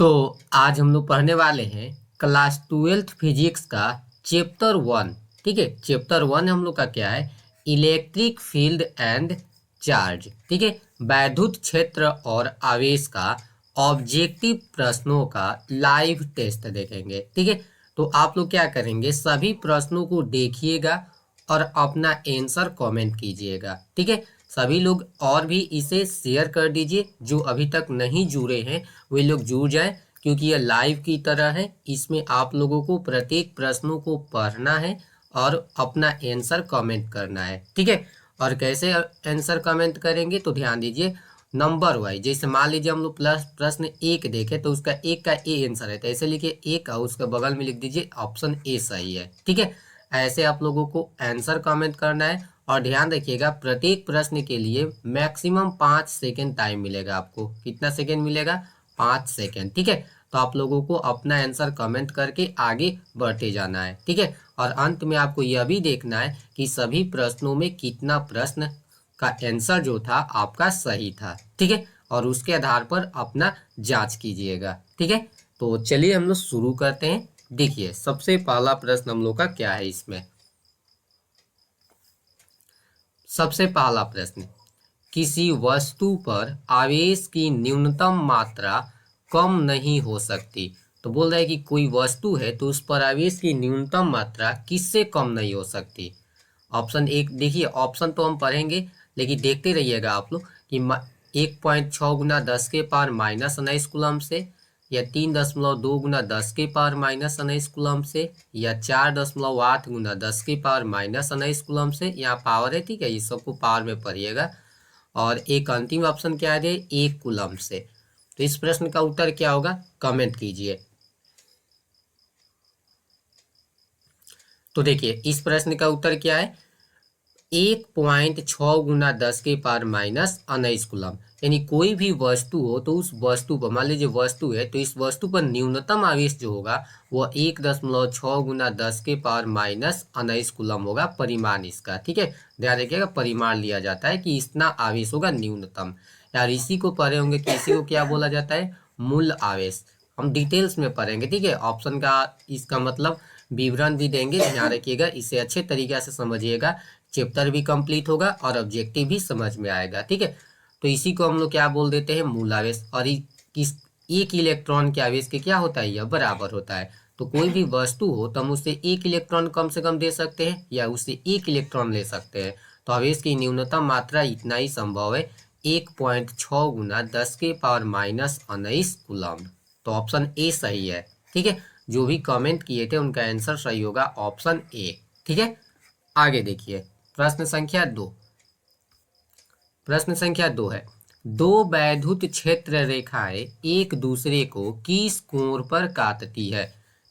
तो आज हम लोग पढ़ने वाले हैं क्लास 12th फिजिक्स का चैप्टर 1। ठीक है, चैप्टर 1 हम लोग का क्या है? Electric field and charge. ठीक है, वैद्युत क्षेत्र और आवेश का ऑब्जेक्टिव प्रश्नों का लाइव टेस्ट देखेंगे। ठीक है, तो आप लोग क्या करेंगे, सभी प्रश्नों को देखिएगा और अपना आंसर कमेंट कीजिएगा। ठीक है, सभी लोग और भी इसे शेयर कर दीजिए। जो अभी तक नहीं जुड़े हैं वे लोग जुड़ जाएं, क्योंकि यह लाइव की तरह है। इसमें आप लोगों को प्रत्येक प्रश्नों को पढ़ना है और अपना आंसर कमेंट करना है। ठीक है, और कैसे आंसर कमेंट करेंगे तो ध्यान दीजिए, नंबर वाइज। जैसे मान लीजिए हम लोग प्लस प्रश्न एक देखे तो उसका एक का ए आंसर है, तो ऐसे लिखिए एक और उसके बगल में लिख दीजिए ऑप्शन ए सही है। ठीक है, ऐसे आप लोगों को आंसर कमेंट करना है। और ध्यान रखिएगा, प्रत्येक प्रश्न के लिए मैक्सिमम 5 सेकेंड टाइम मिलेगा। आपको कितना सेकेंड मिलेगा? 5 सेकेंड। ठीक है, तो आप लोगों को अपना आंसर कमेंट करके आगे बढ़ते जाना है। ठीक है, और अंत में आपको यह भी देखना है कि सभी प्रश्नों में कितना प्रश्न का आंसर जो था आपका सही था। ठीक है, और उसके आधार पर अपना जांच कीजिएगा। ठीक है, तो चलिए हम लोग शुरू करते हैं। देखिए, सबसे पहला प्रश्न हम लोग का क्या है इसमें। सबसे पहला प्रश्न, किसी वस्तु पर आवेश की न्यूनतम मात्रा कम नहीं हो सकती। तो बोल रहा है कि कोई वस्तु है तो उस पर आवेश की न्यूनतम मात्रा किससे कम नहीं हो सकती। ऑप्शन एक देखिए, ऑप्शन तो हम पढ़ेंगे लेकिन देखते रहिएगा आप लोग कि 1.6 × 10⁻⁻19 कूलम से, या 3.2 × 10⁻⁻19 कूलम से, या 4.8 × 10⁻⁻19 कूलम से। यहाँ पावर है, ठीक है, ये सबको पावर में पढ़िएगा। और एक अंतिम ऑप्शन क्या है? 1 कूलम से। तो इस प्रश्न का उत्तर क्या होगा, कमेंट कीजिए। तो देखिए, इस प्रश्न का उत्तर क्या है? 1.6 × 10⁻⁻19 कूलम। यानी कोई भी वस्तु हो तो उस वस्तु पर, मान लीजिए वस्तु है तो इस वस्तु पर न्यूनतम आवेश जो होगा वह 1.6 × 10⁻⁻19 कूलम होगा, परिमाण इसका। ठीक है, ध्यान रखिएगा, परिमाण लिया जाता है कि इतना आवेश होगा न्यूनतम। यार इसी को पढ़े होंगे कि इसी को क्या बोला जाता है? मूल आवेश। हम डिटेल्स में पढ़ेंगे। ठीक है, ऑप्शन का इसका मतलब विवरण भी देंगे, ध्यान रखिएगा, इसे अच्छे तरीके से समझिएगा। चैप्टर भी कंप्लीट होगा और ऑब्जेक्टिव भी समझ में आएगा। ठीक है, तो इसी को हम लोग क्या बोल देते हैं? मूल आवेश। और किस एक इलेक्ट्रॉन के आवेश के क्या होता है? यह बराबर होता है। तो कोई भी वस्तु हो तो हम उससे एक इलेक्ट्रॉन कम से कम दे सकते हैं या उससे एक इलेक्ट्रॉन ले सकते हैं। तो आवेश की न्यूनतम मात्रा इतना ही संभव है, 1.6 × 10⁻⁻19 कूलम। तो ऑप्शन ए सही है। ठीक है, जो भी कमेंट किए थे उनका आंसर सही होगा ऑप्शन ए। ठीक है, आगे देखिए, प्रश्न संख्या 2। प्रश्न संख्या 2 है, दो वैद्युत क्षेत्र रेखाएं एक दूसरे को किस कोण पर काटती है।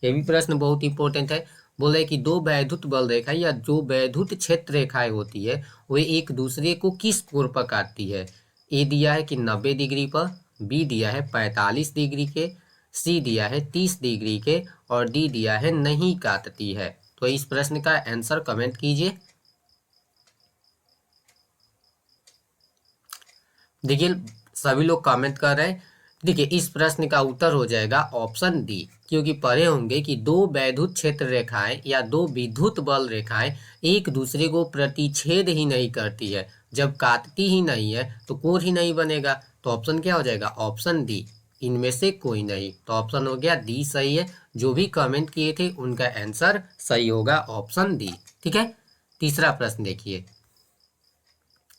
यह भी प्रश्न बहुत इंपॉर्टेंट है। बोले कि दो वैद्युत बल रेखा या जो वैद्युत क्षेत्र रेखाएं होती है वे एक दूसरे को किस कोण पर काटती है। ए दिया है कि 90 डिग्री पर, बी दिया है 45 डिग्री के, सी दिया है 30 डिग्री के, और डी दिया है नहीं काटती है। तो इस प्रश्न का आंसर कमेंट कीजिए। देखिए, सभी लोग कमेंट कर रहे हैं। देखिए, इस प्रश्न का उत्तर हो जाएगा ऑप्शन डी, क्योंकि पढ़े होंगे कि दो वैद्युत क्षेत्र रेखाएं या दो विद्युत बल रेखाएं एक दूसरे को प्रतिच्छेद ही नहीं करती है। जब काटती ही नहीं है तो कोण ही नहीं बनेगा। तो ऑप्शन क्या हो जाएगा? ऑप्शन डी, इनमें से कोई नहीं। तो ऑप्शन हो गया डी सही है। जो भी कमेंट किए थे उनका आंसर सही होगा ऑप्शन डी। ठीक है, तीसरा प्रश्न देखिए।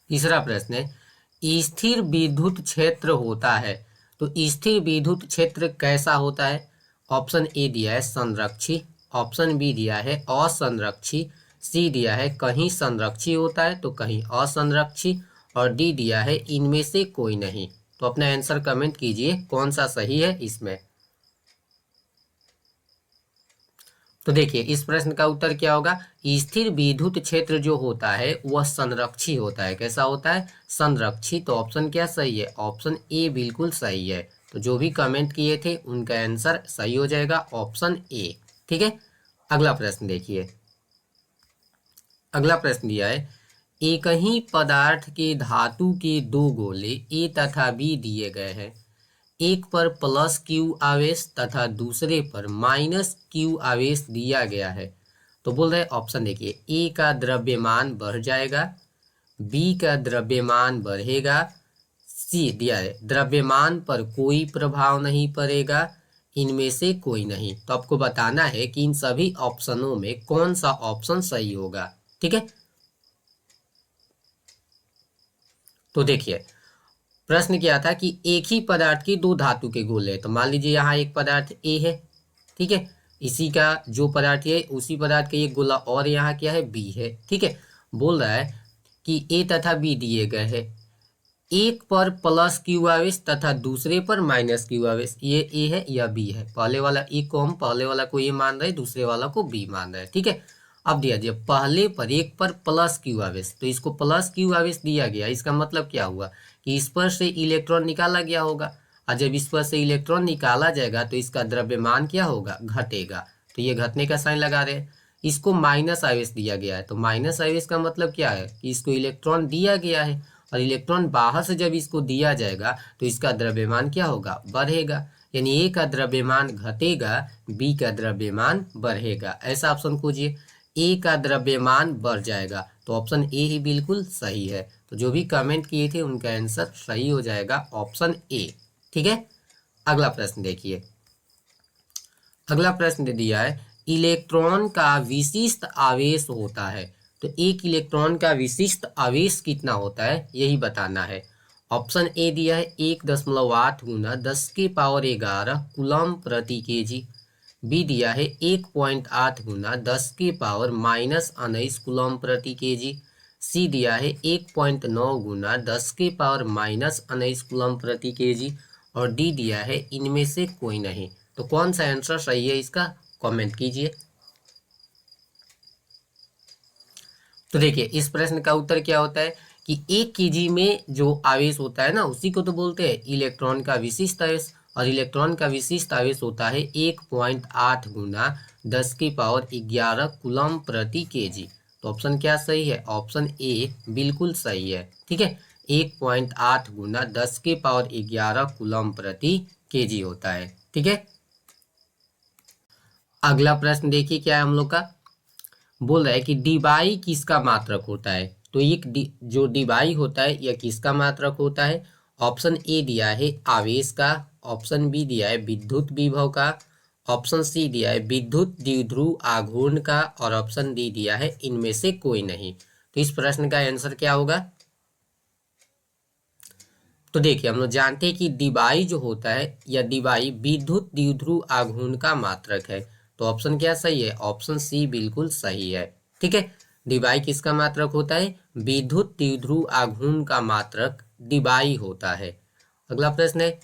तीसरा प्रश्न है, स्थिर विद्युत क्षेत्र होता है तो स्थिर विद्युत क्षेत्र कैसा होता है। ऑप्शन ए दिया है संरक्षी, ऑप्शन बी दिया है असंरक्षी, सी दिया है कहीं संरक्षी होता है तो कहीं असंरक्षी, और डी दिया है इनमें से कोई नहीं। तो अपना आंसर कमेंट कीजिए, कौन सा सही है इसमें। तो देखिए, इस प्रश्न का उत्तर क्या होगा? स्थिर विद्युत क्षेत्र जो होता है वह संरक्षी होता है। कैसा होता है? संरक्षी। तो ऑप्शन क्या सही है? ऑप्शन ए बिल्कुल सही है। तो जो भी कमेंट किए थे उनका आंसर सही हो जाएगा ऑप्शन ए। ठीक है, अगला प्रश्न देखिए। अगला प्रश्न दिया है, एक ही पदार्थ के धातु के दो गोले ए तथा बी दिए गए हैं। एक पर प्लस क्यू आवेश तथा दूसरे पर माइनस क्यू आवेश दिया गया है, तो बोल रहे ऑप्शन देखिए, ए का द्रव्यमान बढ़ जाएगा, बी का द्रव्यमान बढ़ेगा, सी दिया है द्रव्यमान पर कोई प्रभाव नहीं पड़ेगा, इनमें से कोई नहीं। तो आपको बताना है कि इन सभी ऑप्शनों में कौन सा ऑप्शन सही होगा। ठीक है, तो देखिए प्रश्न क्या था कि एक ही पदार्थ की दो धातु के गोले, तो मान लीजिए यहाँ एक पदार्थ ए है, ठीक है, इसी का जो पदार्थ है उसी पदार्थ का एक गोला और यहाँ क्या है बी है। ठीक है, बोल रहा है कि ए तथा बी दिए गए हैं, एक पर प्लस क्यू आवेश तथा दूसरे पर माइनस क्यू आवेश, ये ए है या बी है, पहले वाला ए को हम पहले वाला को ए मान रहे हैं, दूसरे वाला को बी मान रहे हैं। ठीक है, अब दिया दिया पहले पर एक पर प्लस क्यू आवेश, तो इसको प्लस क्यू आवेश दिया गया, इसका मतलब क्या हुआ कि इस पर से इलेक्ट्रॉन निकाला गया होगा, और जब इस पर से इलेक्ट्रॉन निकाला जाएगा तो इसका द्रव्यमान क्या होगा, घटेगा, तो ये घटने का साइन लगा रहे हैं। इसको माइनस आवेश दिया गया है, तो माइनस आवेश का मतलब क्या है कि इसको इलेक्ट्रॉन दिया गया है, और इलेक्ट्रॉन बाहर से जब इसको दिया जाएगा तो इसका द्रव्यमान क्या होगा, बढ़ेगा, यानी ए का द्रव्यमान घटेगा, बी का द्रव्यमान बढ़ेगा। ऐसा ऑप्शन खोजिए, ए का द्रव्यमान बढ़ जाएगा, तो ऑप्शन ए ही बिल्कुल सही है। तो जो भी कमेंट किए थे उनका आंसर सही हो जाएगा ऑप्शन ए। ठीक है, अगला प्रश्न देखिए, अगला प्रश्न दे दिया है इलेक्ट्रॉन का विशिष्ट आवेश होता है, तो एक इलेक्ट्रॉन का विशिष्ट आवेश कितना होता है यही बताना है। ऑप्शन ए दिया है 1.8 गुना 10⁻11 कूलम प्रति केजी, बी दिया है 1.8 गुना 10⁻−19 कूलम प्रति केजी, सी दिया है 1.9 गुना 10⁻−19 कूलम प्रति केजी, और डी दिया है इनमें से कोई नहीं। तो कौन सा आंसर सही है इसका कमेंट कीजिए। तो देखिए इस प्रश्न का उत्तर क्या होता है कि 1 केजी में जो आवेश होता है ना उसी को तो बोलते हैं इलेक्ट्रॉन का विशिष्ट आवेश, और इलेक्ट्रॉन का विशिष्ट आवेश होता है 1.8 गुना 10⁻11 कूलम प्रति केजी। तो ऑप्शन क्या सही है, ऑप्शन ए बिल्कुल सही है। ठीक है, 1.8 गुना 10⁻11 कूलम प्रति केजी होता है। ठीक है, अगला प्रश्न देखिए क्या है हम लोग का, बोल रहा है कि डिबाई किसका मात्रक होता है, तो एक जो डिबाई होता है यह किसका मात्रक होता है। ऑप्शन ए दिया है आवेश का, ऑप्शन बी दिया है विद्युत विभव का, ऑप्शन सी दिया है विद्युत द्विध्रुव आघूर्ण का, और ऑप्शन डी दिया है इनमें से कोई नहीं। तो इस प्रश्न का आंसर क्या होगा, तो देखिए हम लोग जानते हैं कि डिबाई जो होता है या डिबाई विद्युत द्विध्रुव आघूर्ण का मात्रक है, तो ऑप्शन क्या सही है, ऑप्शन सी बिल्कुल सही है। ठीक है, डिबाई किसका मात्रक होता है, विद्युत द्विध्रुव आघूर्ण का मात्रक डिबाई होता है। अगला प्रश्न है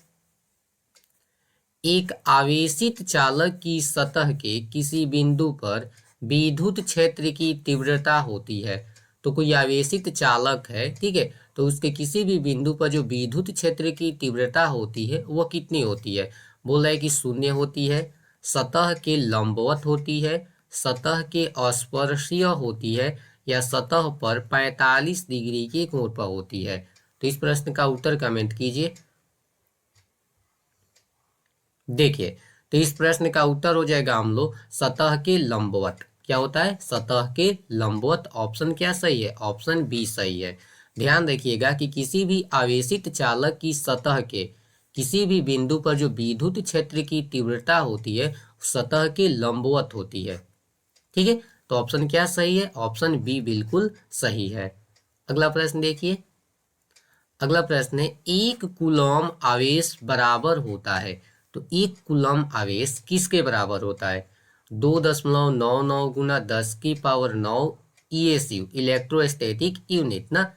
एक आवेशित चालक की सतह के किसी बिंदु पर विद्युत क्षेत्र की तीव्रता होती है, तो कोई आवेशित चालक है, ठीक है, तो उसके किसी भी बिंदु पर जो विद्युत क्षेत्र की तीव्रता होती है वो कितनी होती है। बोल रहा है कि 0 होती है, सतह के लंबवत होती है, सतह के अस्पर्शीय होती है, या सतह पर 45 डिग्री के कोण पर होती है। तो इस प्रश्न का उत्तर कमेंट कीजिए। देखिए तो इस प्रश्न का उत्तर हो जाएगा हम लोग सतह के लंबवत। क्या होता है, सतह के लंबवत। ऑप्शन क्या सही है, ऑप्शन बी सही है। ध्यान रखिएगा कि किसी भी आवेशित चालक की सतह के किसी भी बिंदु पर जो विद्युत क्षेत्र की तीव्रता होती है सतह के लंबवत होती है। ठीक है, तो ऑप्शन क्या सही है, ऑप्शन बी बिल्कुल सही है। अगला प्रश्न देखिए, अगला प्रश्न है एक कूलम आवेश बराबर होता है, तो एक कूलम आवेश किसके बराबर होता है। 2.99 गुना 10⁻9 ESU इलेक्ट्रोस्टैटिक यूनिट ना।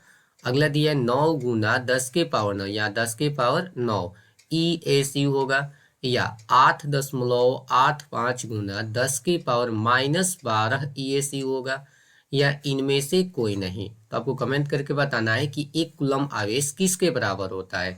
अगला दिया है 9 गुना 10⁻9 या 10⁻9 ESU होगा, या 8.85 गुना 10⁻−12 ESU होगा, या इनमें से कोई नहीं। तो आपको कमेंट करके बताना है कि एक कूलम आवेश किसके बराबर होता है।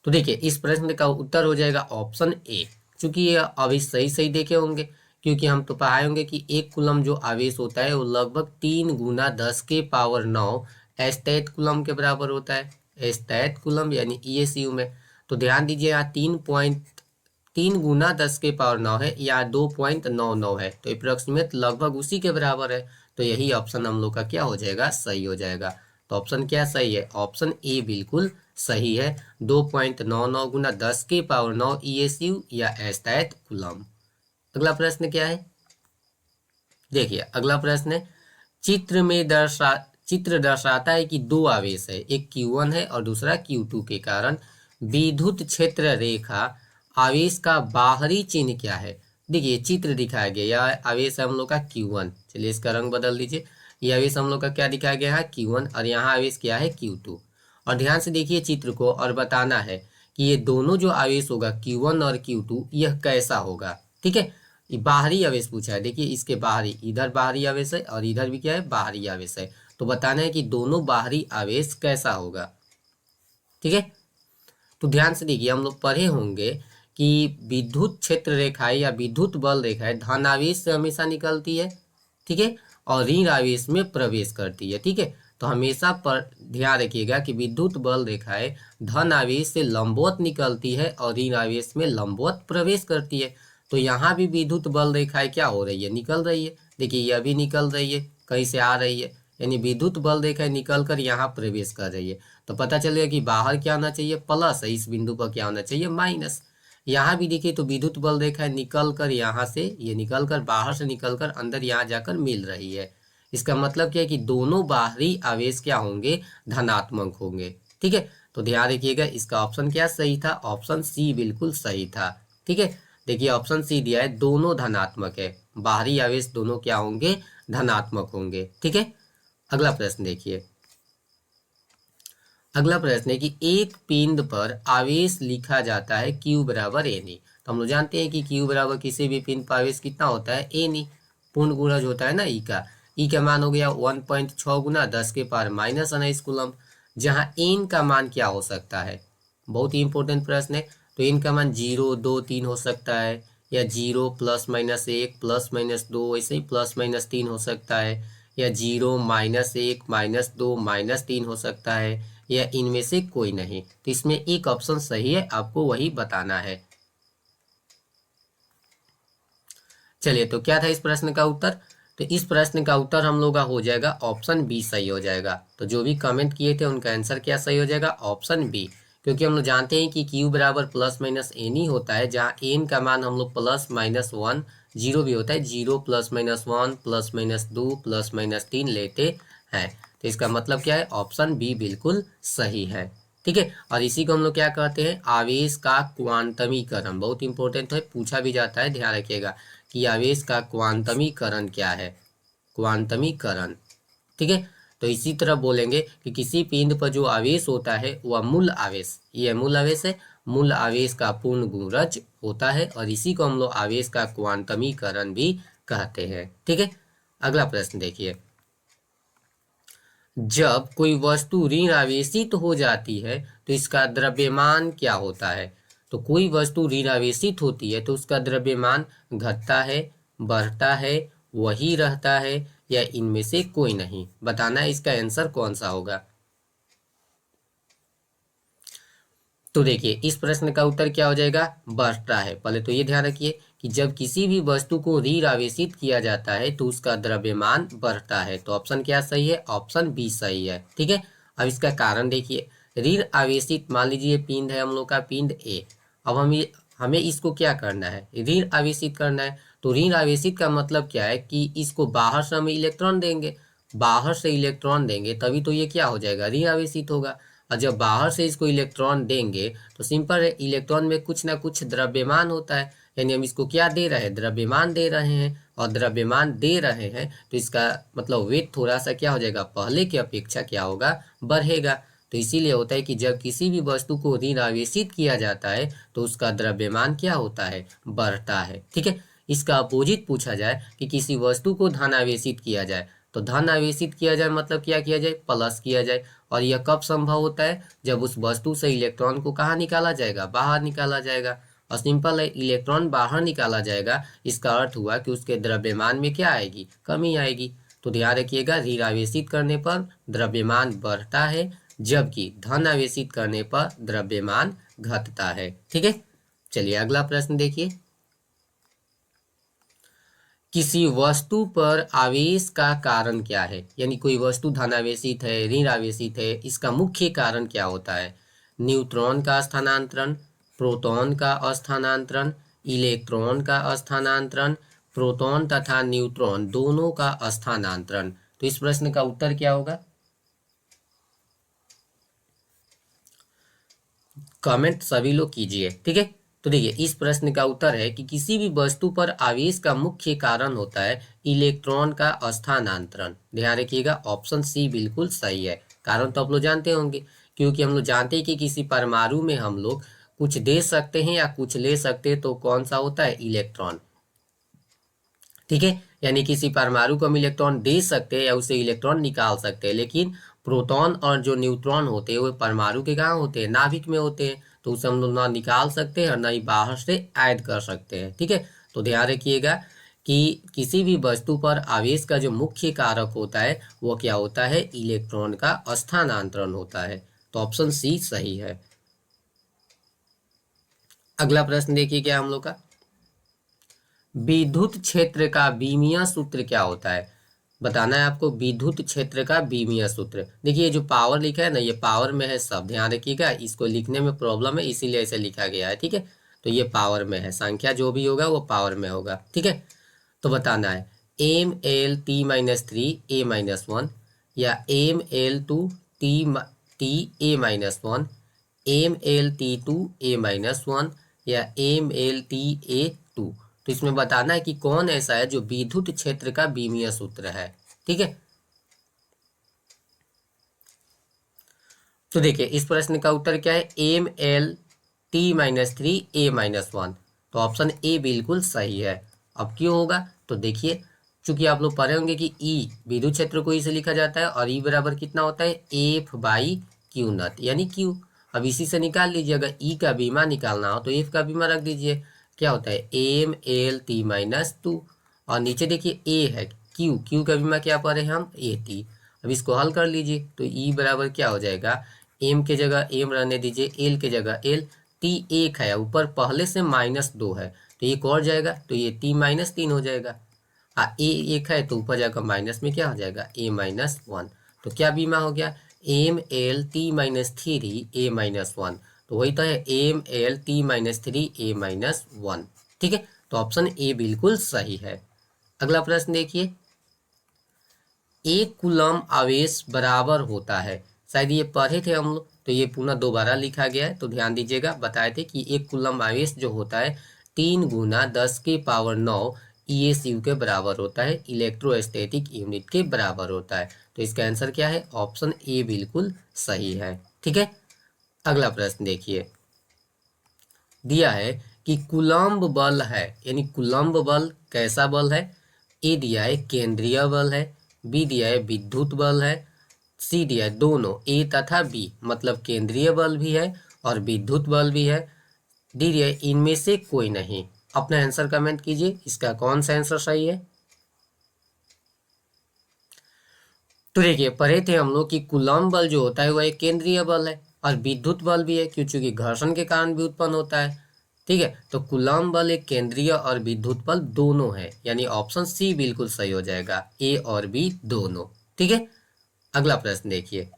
तो देखिए इस प्रश्न का उत्तर हो जाएगा ऑप्शन ए, क्योंकि ये आवेश सही सही देखे होंगे, क्योंकि हम तो पढ़ाए होंगे कि एक कूलम जो आवेश होता है वो लगभग 3 गुना 10⁻9 एस्टेट कूलम के बराबर होता है। एस्तैत कूलम यानी ESU में। तो ध्यान दीजिए यहाँ 3.3 गुना 10⁻9 है, या 2.99 है, तो अप्रोक्सीमेट लगभग उसी के बराबर है। तो यही ऑप्शन हम लोग का क्या हो जाएगा, सही हो जाएगा। तो ऑप्शन क्या सही है, ऑप्शन ए बिल्कुल सही है, 2.99 गुना 10⁻9 ESU या एस्तैत कूलम। अगला प्रश्न क्या है, देखिए अगला प्रश्न है, चित्र दर्शाता है कि दो आवेश है, एक Q1 है और दूसरा Q2 के कारण विद्युत क्षेत्र रेखा आवेश का बाहरी चिन्ह क्या है। देखिए चित्र दिखाया गया, यह आवेश है हम लोग का Q1, चलिए इसका रंग बदल दीजिए। यह आवेश हम लोग का क्या दिखाया गया है, Q1, और यहाँ आवेश क्या है, Q2। और ध्यान से देखिए चित्र को, और बताना है कि ये दोनों जो आवेश होगा Q1 और Q2 यह कैसा होगा। ठीक है, ये बाहरी आवेश पूछा है, देखिए इसके बाहरी, इधर बाहरी आवेश है और इधर भी क्या है, बाहरी आवेश है। तो बताना है कि दोनों बाहरी आवेश कैसा होगा। ठीक है, तो ध्यान से देखिए, हम लोग पढ़े होंगे कि विद्युत क्षेत्र रेखाएं या विद्युत बल रेखाएं धन आवेश से हमेशा निकलती है, ठीक है, और ऋण आवेश में प्रवेश करती है। ठीक है, तो हमेशा पर ध्यान रखिएगा कि विद्युत बल रेखाएं धन आवेश से लंबवत निकलती है और ऋण आवेश में लंबवत प्रवेश करती है। तो यहाँ भी विद्युत बल रेखाएं क्या हो रही है, निकल रही है। देखिए यह भी निकल रही है, कहीं से आ रही है, यानी विद्युत बल रेखाएं निकल कर यहाँ प्रवेश कर रही है। तो पता चलेगा कि बाहर क्या होना चाहिए, प्लस है, इस बिंदु पर क्या होना चाहिए, माइनस। यहाँ भी देखिए तो विद्युत बल रेखा निकल कर यहाँ से, ये निकल कर बाहर से निकल कर अंदर यहाँ जाकर मिल रही है। इसका मतलब क्या है कि दोनों बाहरी आवेश क्या होंगे, धनात्मक होंगे। ठीक है, तो ध्यान रखिएगा इसका ऑप्शन क्या सही था, ऑप्शन सी बिल्कुल सही था। ठीक है, देखिए ऑप्शन सी दिया है, दोनों धनात्मक है, बाहरी आवेश दोनों क्या होंगे, धनात्मक होंगे। ठीक है, अगला प्रश्न देखिए, अगला प्रश्न है कि एक पिंड पर आवेश लिखा जाता है Q बराबर N। तो हम लोग जानते हैं कि Q बराबर किसी भी पिंड पर आवेश कितना होता है, N, पूर्ण गुणज होता है ना E का। E का मान हो गया 1.6 गुना 10⁻−19 कूलम, जहाँ N का मान क्या हो सकता है, बहुत ही इंपॉर्टेंट प्रश्न है। तो N का मान 0, 2, 3 हो सकता है, या 0 +-1 +-2, ऐसे ही +-3 हो सकता है, या 0 -1 -2 -3 हो सकता है, या इनमें से कोई नहीं। तो इसमें एक ऑप्शन सही है, आपको वही बताना है। चलिए, तो क्या था इस प्रश्न का उत्तर, तो इस प्रश्न का उत्तर हम लोग का हो जाएगा ऑप्शन बी सही हो जाएगा। तो जो भी कमेंट किए थे उनका आंसर क्या सही हो जाएगा, ऑप्शन बी। क्योंकि हम लोग जानते हैं कि Q बराबर +-N ही होता है, जहाँ N का मान हम लोग +-1, 0 भी होता है, 0 +-1 +-2 +-3 लेते हैं। तो इसका मतलब क्या है, ऑप्शन बी बिल्कुल सही है। ठीक है, और इसी को हम लोग क्या कहते हैं, आवेश का क्वांटमीकरण। बहुत इंपॉर्टेंट है, पूछा भी जाता है, ध्यान रखिएगा कि आवेश का क्वांटमीकरण क्या है, क्वांटमीकरण। ठीक है, तो इसी तरह बोलेंगे कि किसी पिंड पर जो आवेश होता है वह मूल आवेश, ये मूल आवेश है, मूल आवेश का पूर्ण गुणज होता है, और इसी को हम लोग आवेश का क्वांटमीकरण भी कहते हैं। ठीक है, अगला प्रश्न देखिए, जब कोई वस्तु ऋण आवेशित हो जाती है तो इसका द्रव्यमान क्या होता है। तो कोई वस्तु ऋण आवेशित होती है तो उसका द्रव्यमान घटता है, बढ़ता है, वही रहता है, या इनमें से कोई नहीं। बताना है इसका आंसर कौन सा होगा। तो देखिए इस प्रश्न का उत्तर क्या हो जाएगा, बढ़ता है। पहले तो ये ध्यान रखिए कि जब किसी भी वस्तु को ऋण आवेशित किया जाता है तो उसका द्रव्यमान बढ़ता है। तो ऑप्शन क्या सही है, ऑप्शन बी सही है। ठीक है, अब इसका कारण देखिए, ऋण आवेशित, मान लीजिए पिंड है हम लोग का, पिंड ए। अब हमें इसको क्या करना है, ऋण आवेशित करना है। तो ऋण आवेशित का मतलब क्या है कि इसको बाहर से हम इलेक्ट्रॉन देंगे, बाहर से इलेक्ट्रॉन देंगे तभी तो ये क्या हो जाएगा, ऋण आवेशित होगा। और जब बाहर से इसको इलेक्ट्रॉन देंगे तो सिंपल है, इलेक्ट्रॉन में कुछ ना कुछ द्रव्यमान होता है, यानी हम इसको क्या दे रहे हैं, द्रव्यमान दे रहे हैं। और द्रव्यमान दे रहे हैं तो इसका मतलब वेट थोड़ा सा क्या हो जाएगा, पहले की अपेक्षा क्या होगा, बढ़ेगा। तो इसीलिए होता है कि जब किसी भी वस्तु को ऋण आवेशित किया जाता है तो उसका द्रव्यमान क्या होता है, बढ़ता है। ठीक है, इसका अपोजिट पूछा जाए कि किसी वस्तु को धन आवेशित किया जाए, तो धन आवेशित किया जाए मतलब क्या किया जाए, प्लस किया जाए। और यह कब संभव होता है, जब उस वस्तु से इलेक्ट्रॉन को कहाँ निकाला जाएगा, बाहर निकाला जाएगा। और सिंपल है, इलेक्ट्रॉन बाहर निकाला जाएगा, इसका अर्थ हुआ कि उसके द्रव्यमान में क्या आएगी, कमी आएगी। तो ध्यान रखिएगा, ऋण आवेशित करने पर द्रव्यमान बढ़ता है, जबकि धन आवेशित करने पर द्रव्यमान घटता है। ठीक है, चलिए अगला प्रश्न देखिए। किसी वस्तु पर आवेश का कारण क्या है, यानी कोई वस्तु धनावेशित है, ऋण आवेशित है, इसका मुख्य कारण क्या होता है? न्यूट्रॉन का स्थानांतरण, प्रोटॉन का स्थानांतरण, इलेक्ट्रॉन का स्थानांतरण, प्रोटॉन तथा न्यूट्रॉन दोनों का स्थानांतरण। तो इस प्रश्न का उत्तर क्या होगा? कमेंट सभी लोग कीजिए। ठीक है, तो देखिए इस प्रश्न का उत्तर है कि किसी भी वस्तु पर आवेश का मुख्य कारण होता है इलेक्ट्रॉन का स्थानांतरण। ध्यान रखिएगा, ऑप्शन सी बिल्कुल सही है। कारण तो आप लोग जानते होंगे, क्योंकि हम लोग जानते हैं कि किसी परमाणु में हम लोग कुछ दे सकते हैं या कुछ ले सकते हैं, तो कौन सा होता है? इलेक्ट्रॉन। ठीक है, यानी किसी परमाणु को हम इलेक्ट्रॉन दे सकते हैं या उसे इलेक्ट्रॉन निकाल सकते हैं, लेकिन प्रोटॉन और जो न्यूट्रॉन होते हैं वो परमाणु के कहाँ होते हैं? नाभिक में होते हैं, तो उसे हम लोग ना निकाल सकते हैं और ना ही बाहर से ऐड कर सकते हैं। ठीक है, तो ध्यान रखिएगा कि किसी भी वस्तु पर आवेश का जो मुख्य कारक होता है वो क्या होता है? इलेक्ट्रॉन का स्थानांतरण होता है। तो ऑप्शन सी सही है। अगला प्रश्न देखिए क्या हम लोग का, विद्युत क्षेत्र का बीमीय सूत्र क्या होता है? बताना है आपको विद्युत क्षेत्र का बीमीय सूत्र। देखिए जो पावर लिखा है ना, ये पावर में है सब, ध्यान रखिएगा, इसको लिखने में प्रॉब्लम है इसीलिए ऐसे लिखा गया है। ठीक है, तो ये पावर में है, संख्या जो भी होगा वो पावर में होगा। ठीक है, तो बताना है ML T-3 A-1 या ML2T A-1, ML T2 A-1 या MLTA2। तो इसमें बताना है कि कौन ऐसा है जो विद्युत क्षेत्र का बीमीय सूत्र है। ठीक है, तो देखिए इस प्रश्न का उत्तर क्या है? ML T-3 A-1। तो ऑप्शन ए बिल्कुल सही है। अब क्यों होगा? तो देखिए, चूंकि आप लोग पढ़े होंगे कि ई विद्युत क्षेत्र को ई से लिखा जाता है और ई बराबर कितना होता है? F/Q0, यानी Q। अब इसी से निकाल लीजिए, अगर ई का बीमा निकालना हो तो एफ का बीमा रख दीजिए, क्या होता है? ML T-2। और नीचे देखिए ए है, क्यू का बीमा क्या पढ़े हम? AT। अब इसको हल कर लीजिए तो ई बराबर क्या हो जाएगा? एम के जगह एम रहने दीजिए, एल के जगह एल, टी एक है, ऊपर पहले से -2 है तो एक और जाएगा, तो ये T-3 हो जाएगा। ए एक है तो ऊपर जाकर माइनस में क्या हो जाएगा? A-1। तो क्या बीमा हो गया? ML T-3 A-1। तो वही तो है ML T-3 A-1। ठीक है, तो ऑप्शन ए बिल्कुल सही है। अगला प्रश्न देखिए, एक कूलम आवेश बराबर होता है, शायद ये पढ़े थे हम लोग, तो ये पुनः दोबारा लिखा गया है, तो ध्यान दीजिएगा। बताए थे कि एक कूलम आवेश जो होता है 3 × 10⁹ ESU के बराबर होता है, इलेक्ट्रोस्टैटिक यूनिट के बराबर होता है। तो इसका आंसर क्या है? ऑप्शन ए बिल्कुल सही है। ठीक है, अगला प्रश्न देखिए, दिया है कि कूलम्ब बल है, यानी कूलम्ब बल कैसा बल है? ए दिया है केंद्रीय बल है, बी दिया है विद्युत बल है, सी दिया है दोनों ए तथा बी, मतलब केंद्रीय बल भी है और विद्युत बल भी है, डी दिया है इनमें से कोई नहीं। अपना आंसर कमेंट कीजिए, इसका कौन सा आंसर सही है। तो देखिए पढ़े थे हम लोग कि कूलम्ब बल जो होता है वह एक केंद्रीय बल है और विद्युत बल भी है, क्योंकि घर्षण के कारण भी उत्पन्न होता है। ठीक है, तो कूलम्ब बल एक केंद्रीय और विद्युत बल दोनों है, यानी ऑप्शन सी बिल्कुल सही हो जाएगा, ए और बी दोनों। ठीक है, अगला प्रश्न देखिए।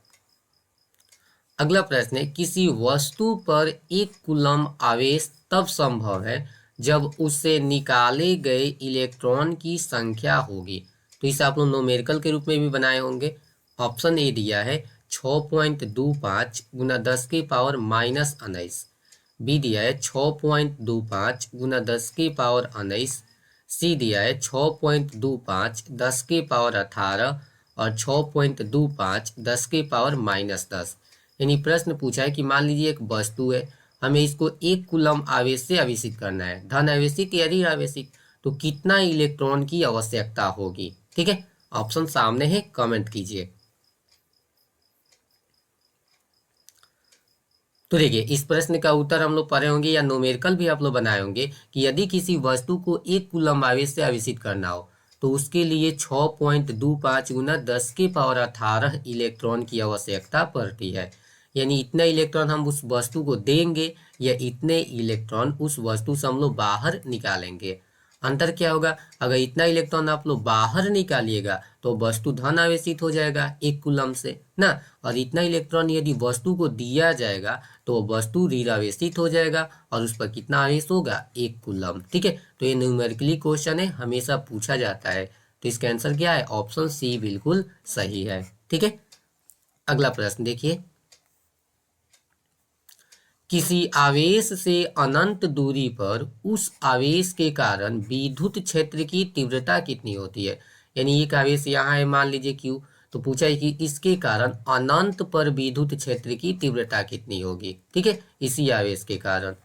अगला प्रश्न है, किसी वस्तु पर एक कूलम्ब आवेश तब संभव है जब उससे निकाले गए इलेक्ट्रॉन की संख्या होगी। तो इसे आप लोग न्यूमेरिकल के रूप में भी बनाए होंगे। ऑप्शन ए दिया है 6.25 × 10⁻−19, बी दिया है 6.25 × 10⁻19, सी दिया है 6.25 10⁻18 और 6.25 10⁻−10। यानी प्रश्न पूछा है कि मान लीजिए एक वस्तु है, हमें इसको एक कूलम आवेश से आवेशित करना है, धन आवेशित या ऋण आवेशित, तो कितना इलेक्ट्रॉन की आवश्यकता होगी। ठीक है, ऑप्शन सामने है, कमेंट कीजिए। तो देखिए इस प्रश्न का उत्तर हम लोग पढ़े होंगे या न्यूमेरिकल भी आप लोग बनाए होंगे कि यदि किसी वस्तु को एक कूलम आवेश से आवेशित करना हो तो उसके लिए 6.25 गुना 10 के पावर 18 इलेक्ट्रॉन की आवश्यकता पड़ती है। यानी इतना इलेक्ट्रॉन हम उस वस्तु को देंगे या इतने इलेक्ट्रॉन उस वस्तु से हम लोग बाहर निकालेंगे। अंतर क्या होगा, अगर इतना इलेक्ट्रॉन आप लोग बाहर निकालिएगा तो वस्तु धन आवेशित हो जाएगा 1 कूलम से ना, और इतना इलेक्ट्रॉन यदि वस्तु को दिया जाएगा तो वस्तु ऋणावेशित हो जाएगा और उस पर कितना आवेश होगा 1 कूलम। ठीक है, तो ये न्यूमेरिकली क्वेश्चन है, हमेशा पूछा जाता है। तो इसका आंसर क्या है, ऑप्शन सी बिल्कुल सही है। ठीक है, अगला प्रश्न देखिए, किसी आवेश से अनंत दूरी पर उस आवेश के कारण विद्युत क्षेत्र की तीव्रता कितनी होती है। यानी एक आवेश यहाँ है, मान लीजिए Q, तो पूछा है कि इसके कारण अनंत पर विद्युत क्षेत्र की तीव्रता कितनी होगी। ठीक है, इसी आवेश के कारण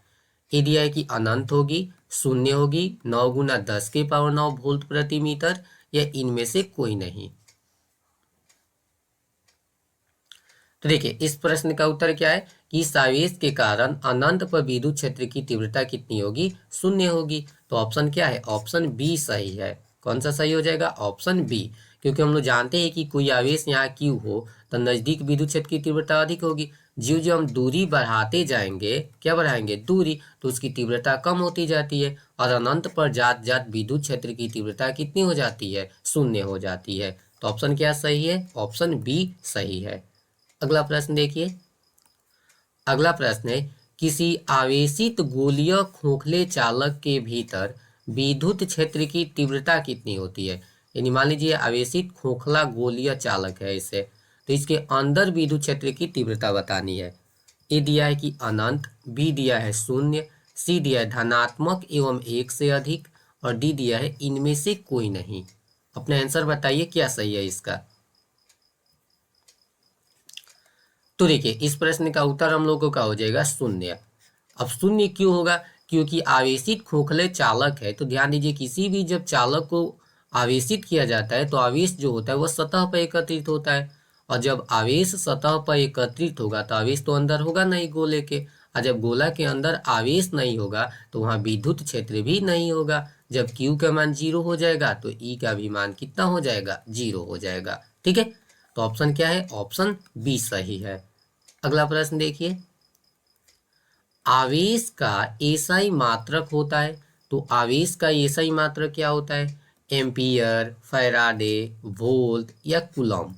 ये दिया है कि अनंत होगी, शून्य होगी, 9 गुना 10 के पावर 9 वोल्ट प्रति मीटर, या इनमें से कोई नहीं। तो देखिए इस प्रश्न का उत्तर क्या है कि इस आवेश के कारण अनंत पर विद्युत क्षेत्र की तीव्रता कितनी होगी, शून्य होगी। तो ऑप्शन क्या है, ऑप्शन बी सही है। कौन सा सही हो जाएगा, ऑप्शन बी, क्योंकि हम लोग जानते हैं कि कोई आवेश यहाँ क्यू हो तो नजदीक विद्युत क्षेत्र की तीव्रता अधिक होगी। जो जो हम दूरी बढ़ाते जाएंगे, क्या बढ़ाएंगे, दूरी, तो उसकी तीव्रता कम होती जाती है, और अनंत पर जात जात विद्युत क्षेत्र की तीव्रता कितनी हो जाती है, शून्य हो जाती है। तो ऑप्शन क्या सही है, ऑप्शन बी सही है। अगला प्रश्न देखिए, अगला प्रश्न है, किसी आवेशित गोलीय खोखले चालक के भीतर विद्युत क्षेत्र की तीव्रता कितनी होती है। यानी मान लीजिए आवेशित खोखला गोलीय चालक है इसे, तो इसके अंदर विद्युत क्षेत्र की तीव्रता बतानी है। ए दिया है कि अनंत, बी दिया है शून्य, सी दिया है धनात्मक एवं 1 से अधिक, और डी दिया है इनमें से कोई नहीं। अपना आंसर बताइए क्या सही है इसका। तो देखिए इस प्रश्न का उत्तर हम लोगों का हो जाएगा शून्य। अब शून्य क्यों होगा, क्योंकि आवेशित खोखले चालक है। तो ध्यान दीजिए, किसी भी जब चालक को आवेशित किया जाता है तो आवेश जो होता है वह सतह पर एकत्रित होता है, और जब आवेश सतह पर एकत्रित होगा तो आवेश तो अंदर होगा नहीं गोले के, और जब गोला के अंदर आवेश नहीं होगा तो वहाँ विद्युत क्षेत्र भी नहीं होगा। जब Q का मान 0 हो जाएगा तो E का भी मान कितना हो जाएगा, 0 हो जाएगा। ठीक है, तो ऑप्शन क्या है, ऑप्शन बी सही है। अगला प्रश्न देखिए, आवेश का एसआई मात्रक होता है। तो आवेश का एसआई मात्रक क्या होता है, एम्पियर, फैराडे, वोल्ट या कूलम।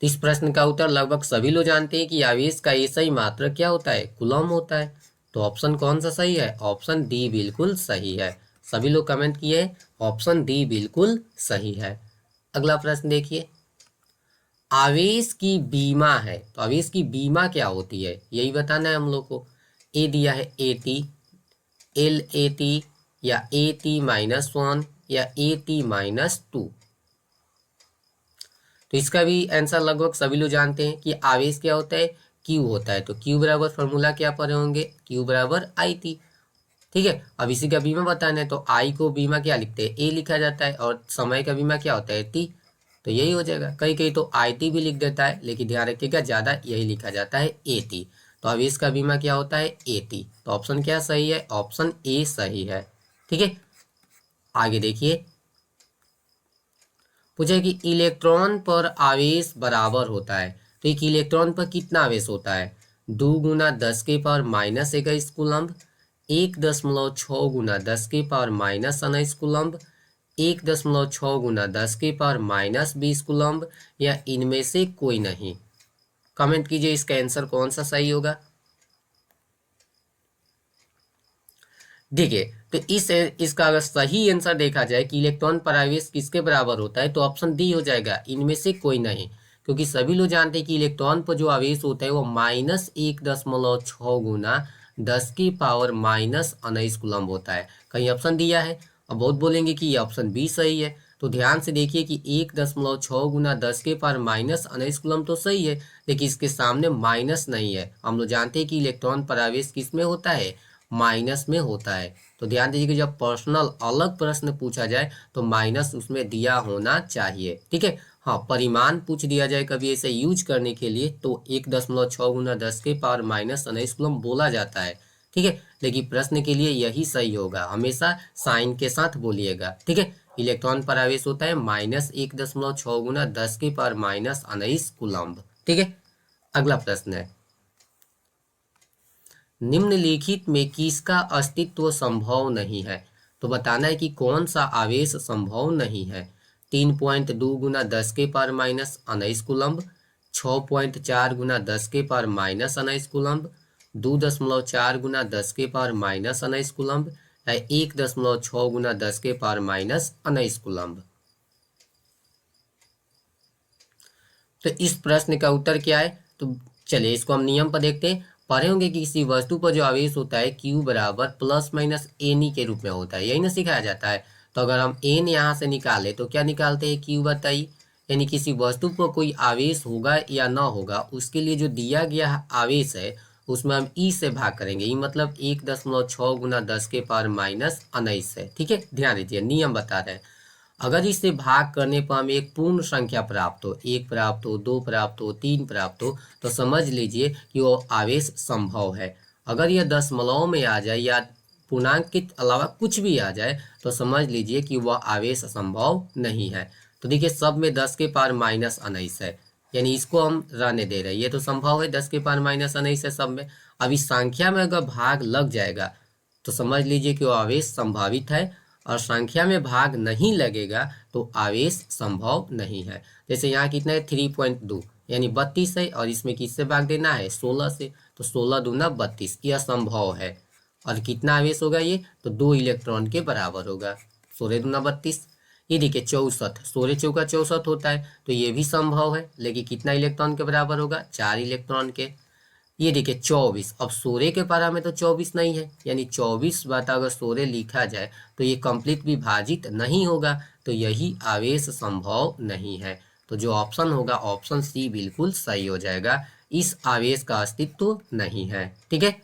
तो इस प्रश्न का उत्तर लगभग सभी लोग जानते हैं कि आवेश का एसआई मात्रक क्या होता है, कूलम होता है। तो ऑप्शन कौन सा सही है, ऑप्शन डी बिल्कुल सही है। सभी लोग कमेंट किए ऑप्शन डी बिल्कुल सही है। अगला प्रश्न देखिए, आवेश की बीमा है। तो आवेश की बीमा क्या होती है, यही बताना है हम लोग को। ए दिया है AT, LAT, या AT-1 या AT-2। तो इसका भी आंसर लगभग सभी लोग जानते हैं कि आवेश क्या होता है, Q होता है। तो Q बराबर फॉर्मूला क्या पढ़े होंगे, Q बराबर IT। ठीक है, अब इसी का बीमा बताना है तो I को बीमा क्या लिखते हैं, A लिखा जाता है, और समय का बीमा क्या होता है, T। तो यही हो जाएगा। कहीं कहीं तो IT भी लिख देता है, लेकिन ध्यान रखिएगा ज़्यादा यही लिखा जाता है AT। तो आवेश का बीमा क्या होता है, AT। तो ऑप्शन क्या सही है, ऑप्शन ए सही है। ठीक है, आगे देखिए, पूछा कि इलेक्ट्रॉन पर आवेश बराबर होता है। तो एक इलेक्ट्रॉन पर कितना आवेश होता है, 2 गुना 10 के पावर माइनस 21 कूलम्ब, 1.6 गुना 10 के पावर माइनस 19 कूलम्ब, 1.6 गुना 10 के पावर माइनस 20 कूलम्ब, या इनमें से कोई नहीं। कमेंट कीजिए इसका आंसर कौन सा सही होगा। देखिए तो इसका अगर सही आंसर देखा जाए कि इलेक्ट्रॉन पर आवेश किसके बराबर होता है, तो ऑप्शन डी हो जाएगा, इनमें से कोई नहीं। क्योंकि सभी लोग जानते हैं कि इलेक्ट्रॉन पर जो आवेश होता है वो -1.6 गुना 10 की पावर माइनस 19 कूलम्ब होता है। कहीं ऑप्शन दिया है, अब बहुत बोलेंगे कि ये ऑप्शन बी सही है। तो ध्यान से देखिए कि 1.6 गुना 10 के पावर माइनस 19 कूलम्ब तो सही है, लेकिन इसके सामने माइनस नहीं है। हम लोग जानते हैं कि इलेक्ट्रॉन पर आवेश किस में होता है, माइनस में होता है। तो ध्यान दीजिए कि जब पर्सनल अलग प्रश्न पूछा जाए तो माइनस उसमें दिया होना चाहिए। ठीक है, हाँ परिमाण पूछ दिया जाए कभी ऐसे यूज करने के लिए तो 1.6 गुना 10 के पावर माइनस 19 कूलम्ब बोला जाता है, ठीक है, लेकिन प्रश्न के लिए यही सही होगा, हमेशा साइन के साथ बोलिएगा। ठीक है, इलेक्ट्रॉन पर आवेश होता है -1.6 गुना 10⁻⁻19 कूलम्ब। ठीक है, अगला प्रश्न है, निम्नलिखित में किसका अस्तित्व संभव नहीं है? तो बताना है कि कौन सा आवेश संभव नहीं है। 3.2 गुना 10⁻⁻19 कूलम्ब, 6.4 गुना 10⁻⁻19 कूलम्ब, 2.4 गुना 10⁻⁻19 कूलम्ब या 1.6 गुना 10⁻⁻19 कूलम्ब। तो इस प्रश्न का उत्तर क्या है? तो चलिए इसको हम नियम पर देखते हैं। पढ़े होंगे कि किसी वस्तु पर जो आवेश होता है Q बराबर ±NE के रूप में होता है, यही ना सिखाया जाता है। तो अगर हम N यहाँ से निकाले तो क्या निकालते हैं? Q बताइए। यानी किसी वस्तु पर कोई आवेश होगा या ना होगा, उसके लिए जो दिया गया आवेश है उसमें हम E से भाग करेंगे। E मतलब 1.6 गुना 10⁻⁻19 है। ठीक है, ध्यान दीजिए नियम बता रहे हैं। अगर इसे भाग करने पर हमें एक पूर्ण संख्या प्राप्त हो, 1 प्राप्त हो, 2 प्राप्त हो, 3 प्राप्त हो, तो समझ लीजिए कि वो आवेश संभव है। अगर यह दशमलव में आ जाए या पूर्णांक के अलावा कुछ भी आ जाए तो समझ लीजिए कि वह आवेश संभव नहीं है। तो देखिए सब में 10⁻⁻19 है, यानी इसको हम रहने दे रहे हैं, ये तो संभव है, 10⁻⁻19 है सब में। अब इस संख्या में अगर भाग लग जाएगा तो समझ लीजिए कि वो आवेश संभावित है, और संख्या में भाग नहीं लगेगा तो आवेश संभव नहीं है। जैसे यहाँ कितना है? 3.2 यानी 32 है, और इसमें किससे भाग देना है? 16 से। तो 16 दूना 32, यह संभव है। और कितना आवेश होगा ये? तो 2 इलेक्ट्रॉन के बराबर होगा। 16 दूना 32। ये देखिए 64, 16 चौका 64 होता है, तो ये भी संभव है, लेकिन कितना इलेक्ट्रॉन के बराबर होगा? 4 इलेक्ट्रॉन के। ये देखिए 24, अब 16 के पारा में तो 24 नहीं है, यानी 24 बटा अगर 16 लिखा जाए तो ये कंप्लीट विभाजित नहीं होगा, तो यही आवेश संभव नहीं है। तो जो ऑप्शन होगा ऑप्शन सी बिल्कुल सही हो जाएगा, इस आवेश का अस्तित्व नहीं है। ठीक है,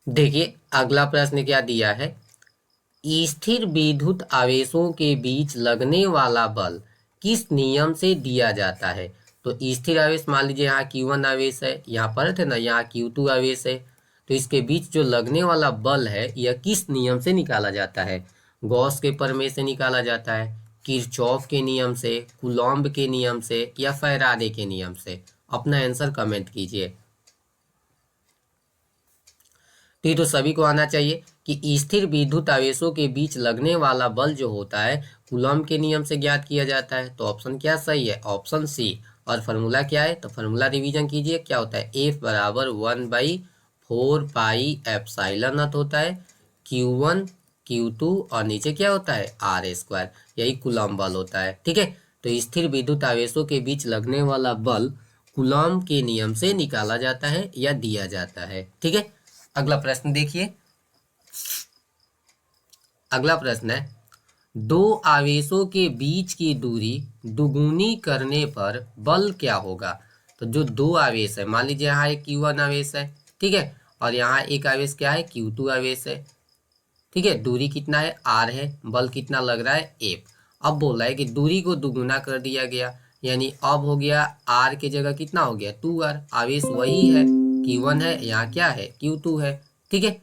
देखिए अगला प्रश्न क्या दिया है, स्थिर विद्युत आवेशों के बीच लगने वाला बल किस नियम से दिया जाता है? तो स्थिर आवेश मान लीजिए यहाँ Q1 आवेश है, यहाँ पर थे ना, यहाँ Q2 आवेश है, तो इसके बीच जो लगने वाला बल है यह किस नियम से निकाला जाता है? गॉस के प्रमेय से निकाला जाता है, किरचॉफ के नियम से, कूलॉम्ब के नियम से, या फैराडे के नियम से? अपना आंसर कमेंट कीजिए। तो ये तो सभी को आना चाहिए कि स्थिर विद्युत आवेशों के बीच लगने वाला बल जो होता है कूलॉम्ब के नियम से ज्ञात किया जाता है। तो ऑप्शन क्या सही है? Option C. और फार्मूला क्या है? तो फार्मूला रिवीजन कीजिए, क्या होता है? F बराबर 1/4 पाई एप्सिलॉन नॉट होता है, Q1 Q2 और नीचे क्या होता है? R²। यही कूलॉम्ब बल होता है। ठीक है, तो स्थिर विद्युत आवेशों के बीच लगने वाला बल कूलॉम्ब के नियम से निकाला जाता है या दिया जाता है। ठीक है, अगला प्रश्न देखिए। अगला प्रश्न है, दो आवेशों के बीच की दूरी दुगुनी करने पर बल क्या होगा? तो जो दो आवेश है, मान लीजिए यहाँ एक Q1 आवेश है, ठीक है, और यहाँ एक आवेश क्या है? Q2 आवेश है। ठीक है, दूरी कितना है? R है, बल कितना लग रहा है? F। अब बोला है कि दूरी को दुगुना कर दिया गया, यानी अब हो गया R की जगह कितना हो गया? 2R। आवेश वही है, Q1 है, यहाँ क्या है? Q2 है। ठीक है,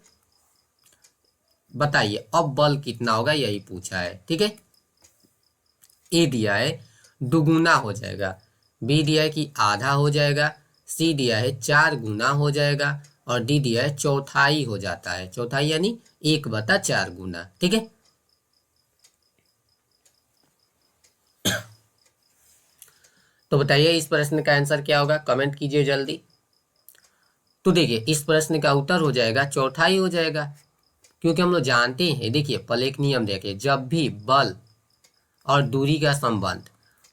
बताइए अब बल कितना होगा, यही पूछा है। ठीक है, ए दिया है दुगुना हो जाएगा, बी दिया है कि आधा हो जाएगा, सी दिया है 4 गुना हो जाएगा, और डी दिया है चौथाई हो जाता है। चौथाई यानी 1/4 गुना। ठीक है, तो बताइए इस प्रश्न का आंसर क्या होगा, कमेंट कीजिए जल्दी। तो देखिए इस प्रश्न का उत्तर हो जाएगा चौथाई हो जाएगा, क्योंकि हम लोग जानते हैं, देखिए पहले एक नियम देखिए, जब भी बल और दूरी का संबंध,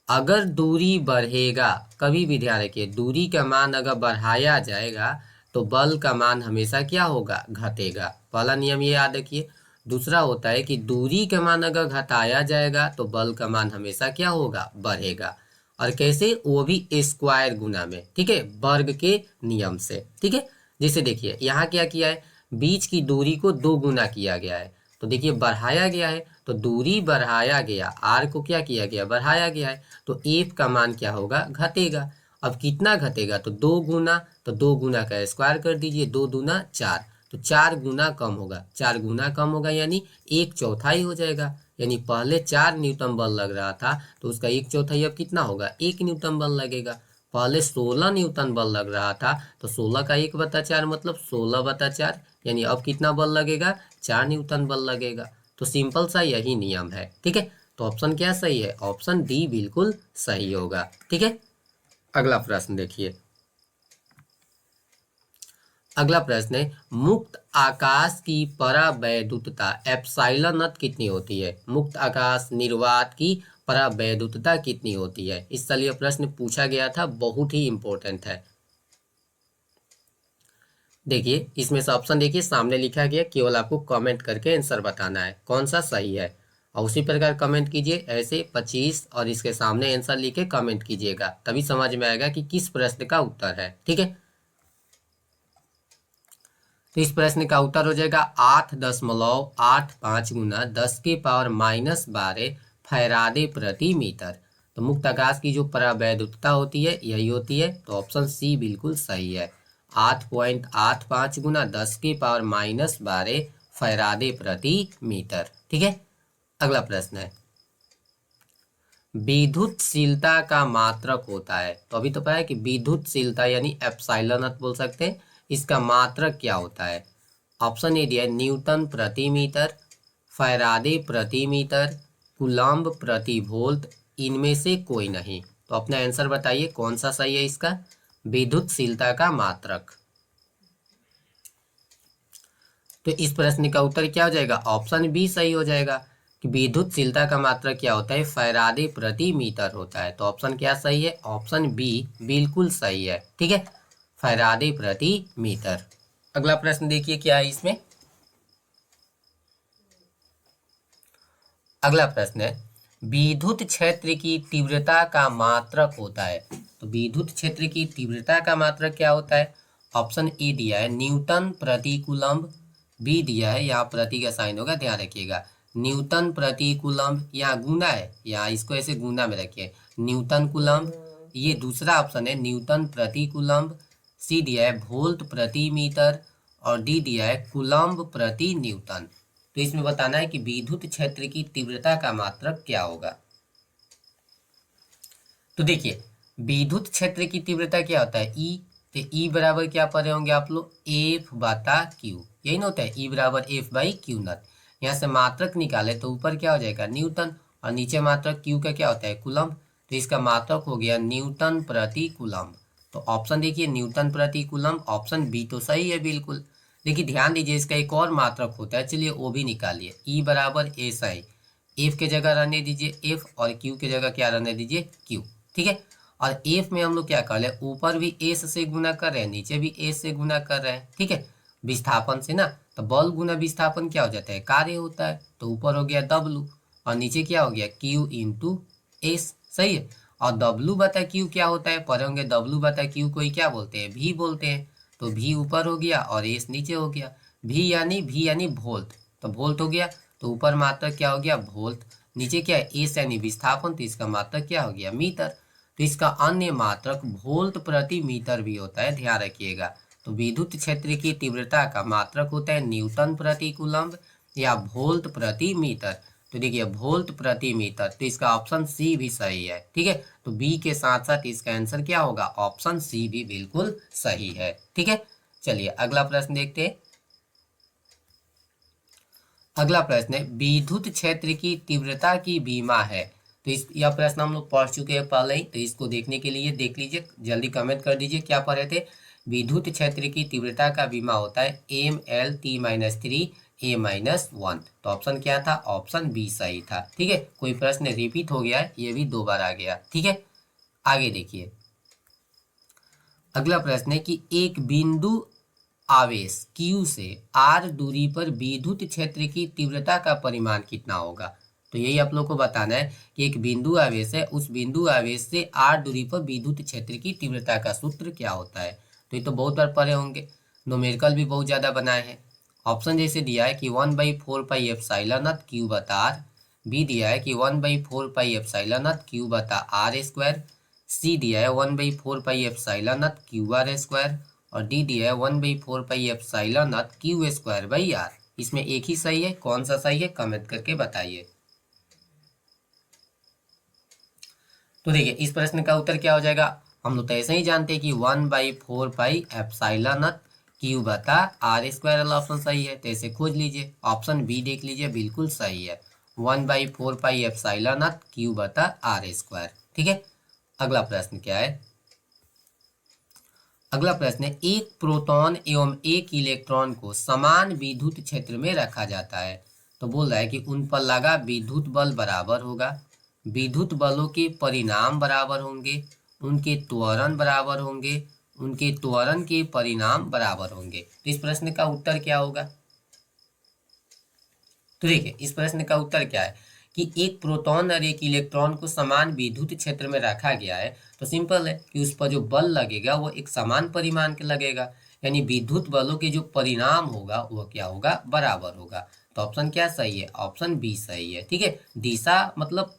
अगर दूरी बढ़ेगा, कभी भी ध्यान रखिए, दूरी का मान अगर बढ़ाया जाएगा तो बल का मान हमेशा क्या होगा? घटेगा। पहला नियम ये याद रखिए। दूसरा होता है कि दूरी का मान अगर घटाया जाएगा तो बल का मान हमेशा क्या होगा? बढ़ेगा। और कैसे? वो भी स्क्वायर गुना में। ठीक है, वर्ग के नियम से। ठीक है, जैसे देखिए यहाँ क्या किया है, बीच की दूरी को 2 गुना किया गया है, तो देखिए बढ़ाया गया है, तो दूरी बढ़ाया गया, आर को क्या किया गया? बढ़ाया गया है, तो एफ का मान क्या होगा? घटेगा। अब कितना घटेगा? तो 2 गुना, तो 2 गुना का स्क्वायर कर दीजिए, 2 दूना 4, तो 4 गुना कम होगा, 4 गुना कम होगा यानी 1/4 हो जाएगा। यानी पहले 4 न्यूटन बल लग रहा था तो उसका 1/4 अब कितना होगा, 1 न्यूटन बल लगेगा। पहले 16 न्यूटन बल लग रहा था तो 16 का 1/4 मतलब 16/4, यानी अब कितना बल लगेगा, 4 न्यूटन बल लगेगा। तो सिंपल सा यही नियम है, ठीक है। तो ऑप्शन क्या सही है, ऑप्शन डी बिल्कुल सही होगा, ठीक है। अगला प्रश्न देखिए। अगला प्रश्न है, मुक्त आकाश की परावैद्युतता एप्सिलॉन नॉट कितनी होती है। मुक्त आकाश निर्वात की परावैद्युतता कितनी होती है। इससे लिए प्रश्न पूछा गया था, बहुत ही इंपॉर्टेंट है। देखिए इसमें से ऑप्शन देखिए सामने लिखा गया, केवल आपको कमेंट करके आंसर बताना है कौन सा सही है। और उसी प्रकार कमेंट कीजिए, ऐसे 25 और इसके सामने आंसर लिख के कमेंट कीजिएगा, तभी समझ में आएगा कि किस प्रश्न का उत्तर है, ठीक है। तो इस प्रश्न का उत्तर हो जाएगा 8.85 गुना 10⁻⁻12 फैराडे प्रति मीटर। तो मुक्त आकाश की जो परावैद्युतता होती है यही होती है, तो ऑप्शन सी बिल्कुल सही है। 8.85 गुना 10⁻⁻12 फैराडे प्रति मीटर, ठीक है। अगला प्रश्न है, विद्युतशीलता का मात्रक होता है। तो अभी तो पता है कि विद्युतशीलता यानी एप्सिलॉन नॉट बोल सकते हैं, इसका मात्रक क्या होता है। ऑप्शन ए दिया है न्यूटन प्रति मीटर, फैराडे प्रति मीटर, कूलम्ब प्रति वोल्ट, इनमें से कोई नहीं। तो अपना आंसर बताइए कौन सा सही है इसका, विद्युतशीलता का मात्रक। तो इस प्रश्न का उत्तर क्या हो जाएगा, ऑप्शन बी सही हो जाएगा कि विद्युतशीलता का मात्रक क्या होता है, फैराडे प्रति मीटर होता है। तो ऑप्शन क्या सही है, ऑप्शन बी बिल्कुल सही है, ठीक है, फैराडे प्रति मीटर। अगला प्रश्न देखिए क्या है इसमें। अगला प्रश्न है, विद्युत क्षेत्र की तीव्रता का मात्रक होता है। तो विद्युत क्षेत्र की तीव्रता का मात्रक क्या होता है। ऑप्शन ए दिया है न्यूटन प्रति कूलम्ब, बी दिया है, यहाँ प्रति का साइन होगा ध्यान रखिएगा, न्यूटन प्रति कूलम्ब, यहाँ गुना है, यहाँ इसको ऐसे गुना में रखिए, न्यूटन कूलम्ब। ये दूसरा ऑप्शन है न्यूटन प्रति कूलम्ब, सी दिया है वोल्ट प्रति मीटर, और डी दिया है कूलम्ब प्रति न्यूटन। तो इसमें बताना है कि विद्युत क्षेत्र की तीव्रता का मात्रक क्या होगा। तो देखिए विद्युत क्षेत्र की तीव्रता क्या होता है, ई। तो ई बराबर क्या पढ़े होंगे आप लोग, एफ बटा क्यू, यही ना होता है, ई बराबर एफ बाई क्यू नॉट। यहाँ से मात्रक निकाले तो ऊपर क्या हो जाएगा न्यूटन, और नीचे मात्रक क्यू का क्या होता है कूलम्ब। तो इसका मात्रक हो गया न्यूटन प्रति कूलम्ब। तो ऑप्शन देखिए न्यूटन प्रति कूलम्ब, ऑप्शन बी तो सही है बिल्कुल। देखिए ध्यान दीजिए इसका एक और मात्रक होता है, चलिए वो भी निकालिए, ई बराबर एस आई, एफ के जगह रहने दीजिए एफ, और क्यू के जगह क्या रहने दीजिए क्यू, ठीक है। और एफ में हम लोग क्या कर रहे हैं, ऊपर भी एस से गुना कर रहे हैं, नीचे भी एस से गुना कर रहे हैं, ठीक है, विस्थापन से ना। तो बल गुना विस्थापन क्या हो जाता है, कार्य होता है। तो ऊपर हो गया डब्लू, और नीचे क्या हो गया क्यू इंटू एस, सही है। और डब्लू बटा क्यू क्या होता है, पढ़े होंगे डब्लू बटा क्यू को ही क्या बोलते हैं, भी बोलते हैं। तो भी ऊपर हो गया और एस नीचे हो गया, भी यानी वोल्ट, तो वोल्ट हो गया। तो ऊपर मात्रक क्या हो गया वोल्ट, नीचे क्या है एस यानी विस्थापन, तो इसका मात्रक क्या हो गया मीटर। तो इसका अन्य मात्रक वोल्ट प्रति मीटर भी होता है, ध्यान रखिएगा। तो विद्युत क्षेत्र की तीव्रता का मात्रक होता है न्यूटन प्रति कूलम्ब या वोल्ट प्रति मीटर। तो देखिए वोल्ट प्रति मीटर, तो इसका ऑप्शन सी भी सही है, ठीक है। तो बी के साथ साथ इसका आंसर क्या होगा, ऑप्शन सी भी बिल्कुल सही है, ठीक है। चलिए अगला प्रश्न देखते हैं। अगला प्रश्न है, विद्युत क्षेत्र की तीव्रता की बीमा है। तो इस यह प्रश्न हम लोग पढ़ चुके हैं पहले ही, तो इसको देखने के लिए देख लीजिए, जल्दी कमेंट कर दीजिए क्या पढ़े थे। विद्युत क्षेत्र की तीव्रता का बीमा होता है एम एल टी माइनस 3 ए माइनस 1। तो ऑप्शन क्या था, ऑप्शन बी सही था, ठीक है। कोई प्रश्न रिपीट हो गया है, ये भी 2 बार आ गया, ठीक है। आगे देखिए अगला प्रश्न है कि एक बिंदु आवेश Q से R दूरी पर विद्युत क्षेत्र की तीव्रता का परिमाण कितना होगा। तो यही आप लोग को बताना है कि एक बिंदु आवेश है, उस बिंदु आवेश से R दूरी पर विद्युत क्षेत्र की तीव्रता का सूत्र क्या होता है। तो ये तो बहुत बार पढ़े होंगे, न्यूमेरिकल भी बहुत ज़्यादा बनाए हैं। ऑप्शन जैसे दिया है कि 1/4 पाई एप्सिलॉन नॉट Q बटा आर, बी दिया है कि 1/4 पाई एप्सिलॉन नॉट Q बटा आर स्क्वायर, सी दिया है 1/4 pi epsilon not Q R square, और डी दिया है 1/4πε0 Q²/r। इसमें एक ही सही है, कौन सा सही है कमेंट करके बताइए। तो देखिए इस प्रश्न का उत्तर क्या हो जाएगा, हम लोग तो ऐसे ही जानते हैं कि 1/4πε0 Q/r² वाला ऑप्शन सही है, तो ऐसे खोज लीजिए। ऑप्शन बी देख लीजिए, बिल्कुल सही है, 1/4πε0 Q/r²। ठीक है, अगला प्रश्न क्या है, अगला प्रश्न है एक प्रोटॉन एवं एक इलेक्ट्रॉन को समान विद्युत क्षेत्र में रखा जाता है। तो बोल रहा है कि उन पर लगा विद्युत बल बराबर होगा, विद्युत बलों के परिणाम बराबर होंगे, उनके त्वरण बराबर होंगे, उनके त्वरण के परिणाम बराबर होंगे। तो इस प्रश्न का उत्तर क्या होगा, तो देखिए इस प्रश्न का उत्तर क्या है कि एक प्रोटॉन और एक इलेक्ट्रॉन को समान विद्युत क्षेत्र में रखा गया है। तो सिंपल है कि उस पर जो बल लगेगा वो एक समान परिमाण के लगेगा, यानी विद्युत बलों के जो परिणाम होगा वो क्या होगा, बराबर होगा। तो ऑप्शन क्या सही है, ऑप्शन बी सही है। ठीक है, दिशा मतलब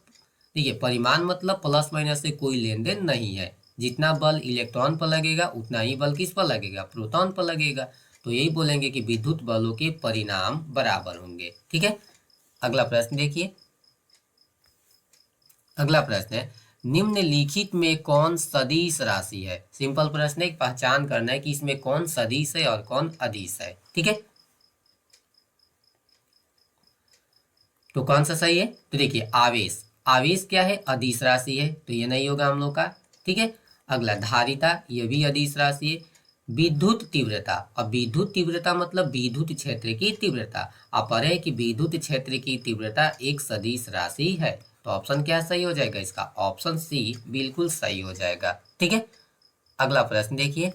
देखिए परिमाण मतलब प्लस माइनस से कोई लेन देन नहीं है, जितना बल इलेक्ट्रॉन पर लगेगा उतना ही बल किस पर लगेगा, प्रोटॉन पर लगेगा। तो यही बोलेंगे कि विद्युत बलों के परिणाम बराबर होंगे। ठीक है, अगला प्रश्न देखिए, अगला प्रश्न है निम्नलिखित में कौन सदिश राशि है। सिंपल प्रश्न है, पहचान करना है कि इसमें कौन सदिश है और कौन अदिश है। ठीक है, तो कौन सा सही है, तो देखिए आवेश, आवेश क्या है, अदिश राशि है, तो ये नहीं होगा हम लोग का। ठीक है, अगला धारिता, ये भी अदिश राशि है। विद्युत तीव्रता, अब विद्युत तीव्रता मतलब विद्युत क्षेत्र की तीव्रता, आप पढ़े हैं कि विद्युत क्षेत्र की तीव्रता एक सदिश राशि है। तो ऑप्शन क्या सही हो जाएगा इसका, ऑप्शन सी बिल्कुल सही हो जाएगा। ठीक है, अगला प्रश्न देखिए,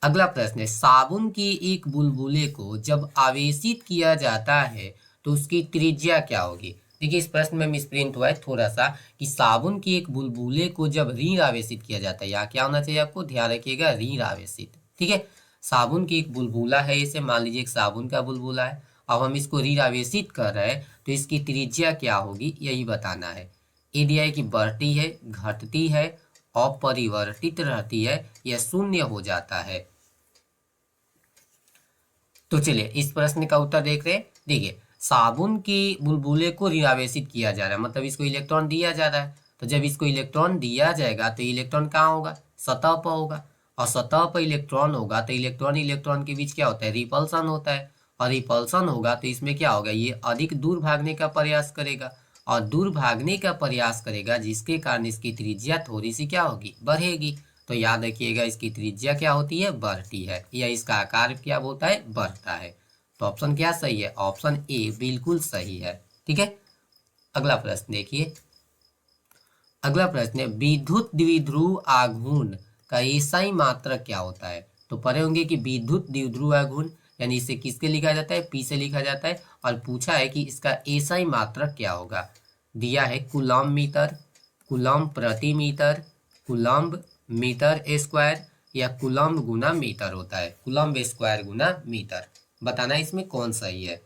अगला प्रश्न है साबुन की एक बुलबुले को जब आवेशित किया जाता है तो उसकी त्रिज्या क्या होगी। देखिए इस प्रश्न में मिसप्रिंट हुआ है थोड़ा सा कि साबुन की एक बुलबुले को जब ऋण आवेशित किया जाता है, यहाँ क्या होना चाहिए आपको ध्यान रखिएगा, ऋण आवेशित। ठीक है, साबुन की एक बुलबुला है, इसे मान लीजिए एक साबुन का बुलबुला है, अब हम इसको ऋण आवेशित कर रहे हैं तो इसकी त्रिज्या क्या होगी यही बताना है। ये दिया है कि बढ़ती है, घटती है, अपरिवर्तित रहती है या शून्य हो जाता है। तो चलिए इस प्रश्न का उत्तर देख रहे हैं। देखिए साबुन की बुलबुले को ऋणावेशित किया जा रहा है, मतलब इसको इलेक्ट्रॉन दिया जा रहा है, तो जब इसको इलेक्ट्रॉन दिया जाएगा तो इलेक्ट्रॉन कहाँ होगा, सतह पर होगा, और सतह पर इलेक्ट्रॉन होगा तो इलेक्ट्रॉन इलेक्ट्रॉन के बीच क्या होता है, रिपल्सन होता है, और रिपल्सन होगा तो इसमें क्या होगा, ये अधिक दूर भागने का प्रयास करेगा, और दूर भागने का प्रयास करेगा जिसके कारण इसकी त्रिज्या थोड़ी सी क्या होगी, बढ़ेगी। तो याद रखिएगा इसकी त्रिज्या क्या होती है, बढ़ती है, या इसका आकार क्या होता है, बढ़ता है। तो ऑप्शन क्या सही है, ऑप्शन ए बिल्कुल सही है। ठीक है, अगला प्रश्न देखिए, अगला प्रश्न है विद्युत द्विध्रुव आघूर्ण का एसआई मात्रक क्या होता है। तो पढ़े होंगे कि विद्युत द्विध्रुव आघूर्ण यानी इसे किसके लिखा जाता है, पी से लिखा जाता है, और पूछा है कि इसका एसआई मात्रक क्या होगा। दिया है कूलम्ब मीटर, कूलम्ब प्रति मीटर, कूलम्ब मीटर स्क्वायर, या कूलम्ब गुना मीटर होता है, कूलम्ब स्क्वायर गुना मीटर। बताना इसमें कौन सही है।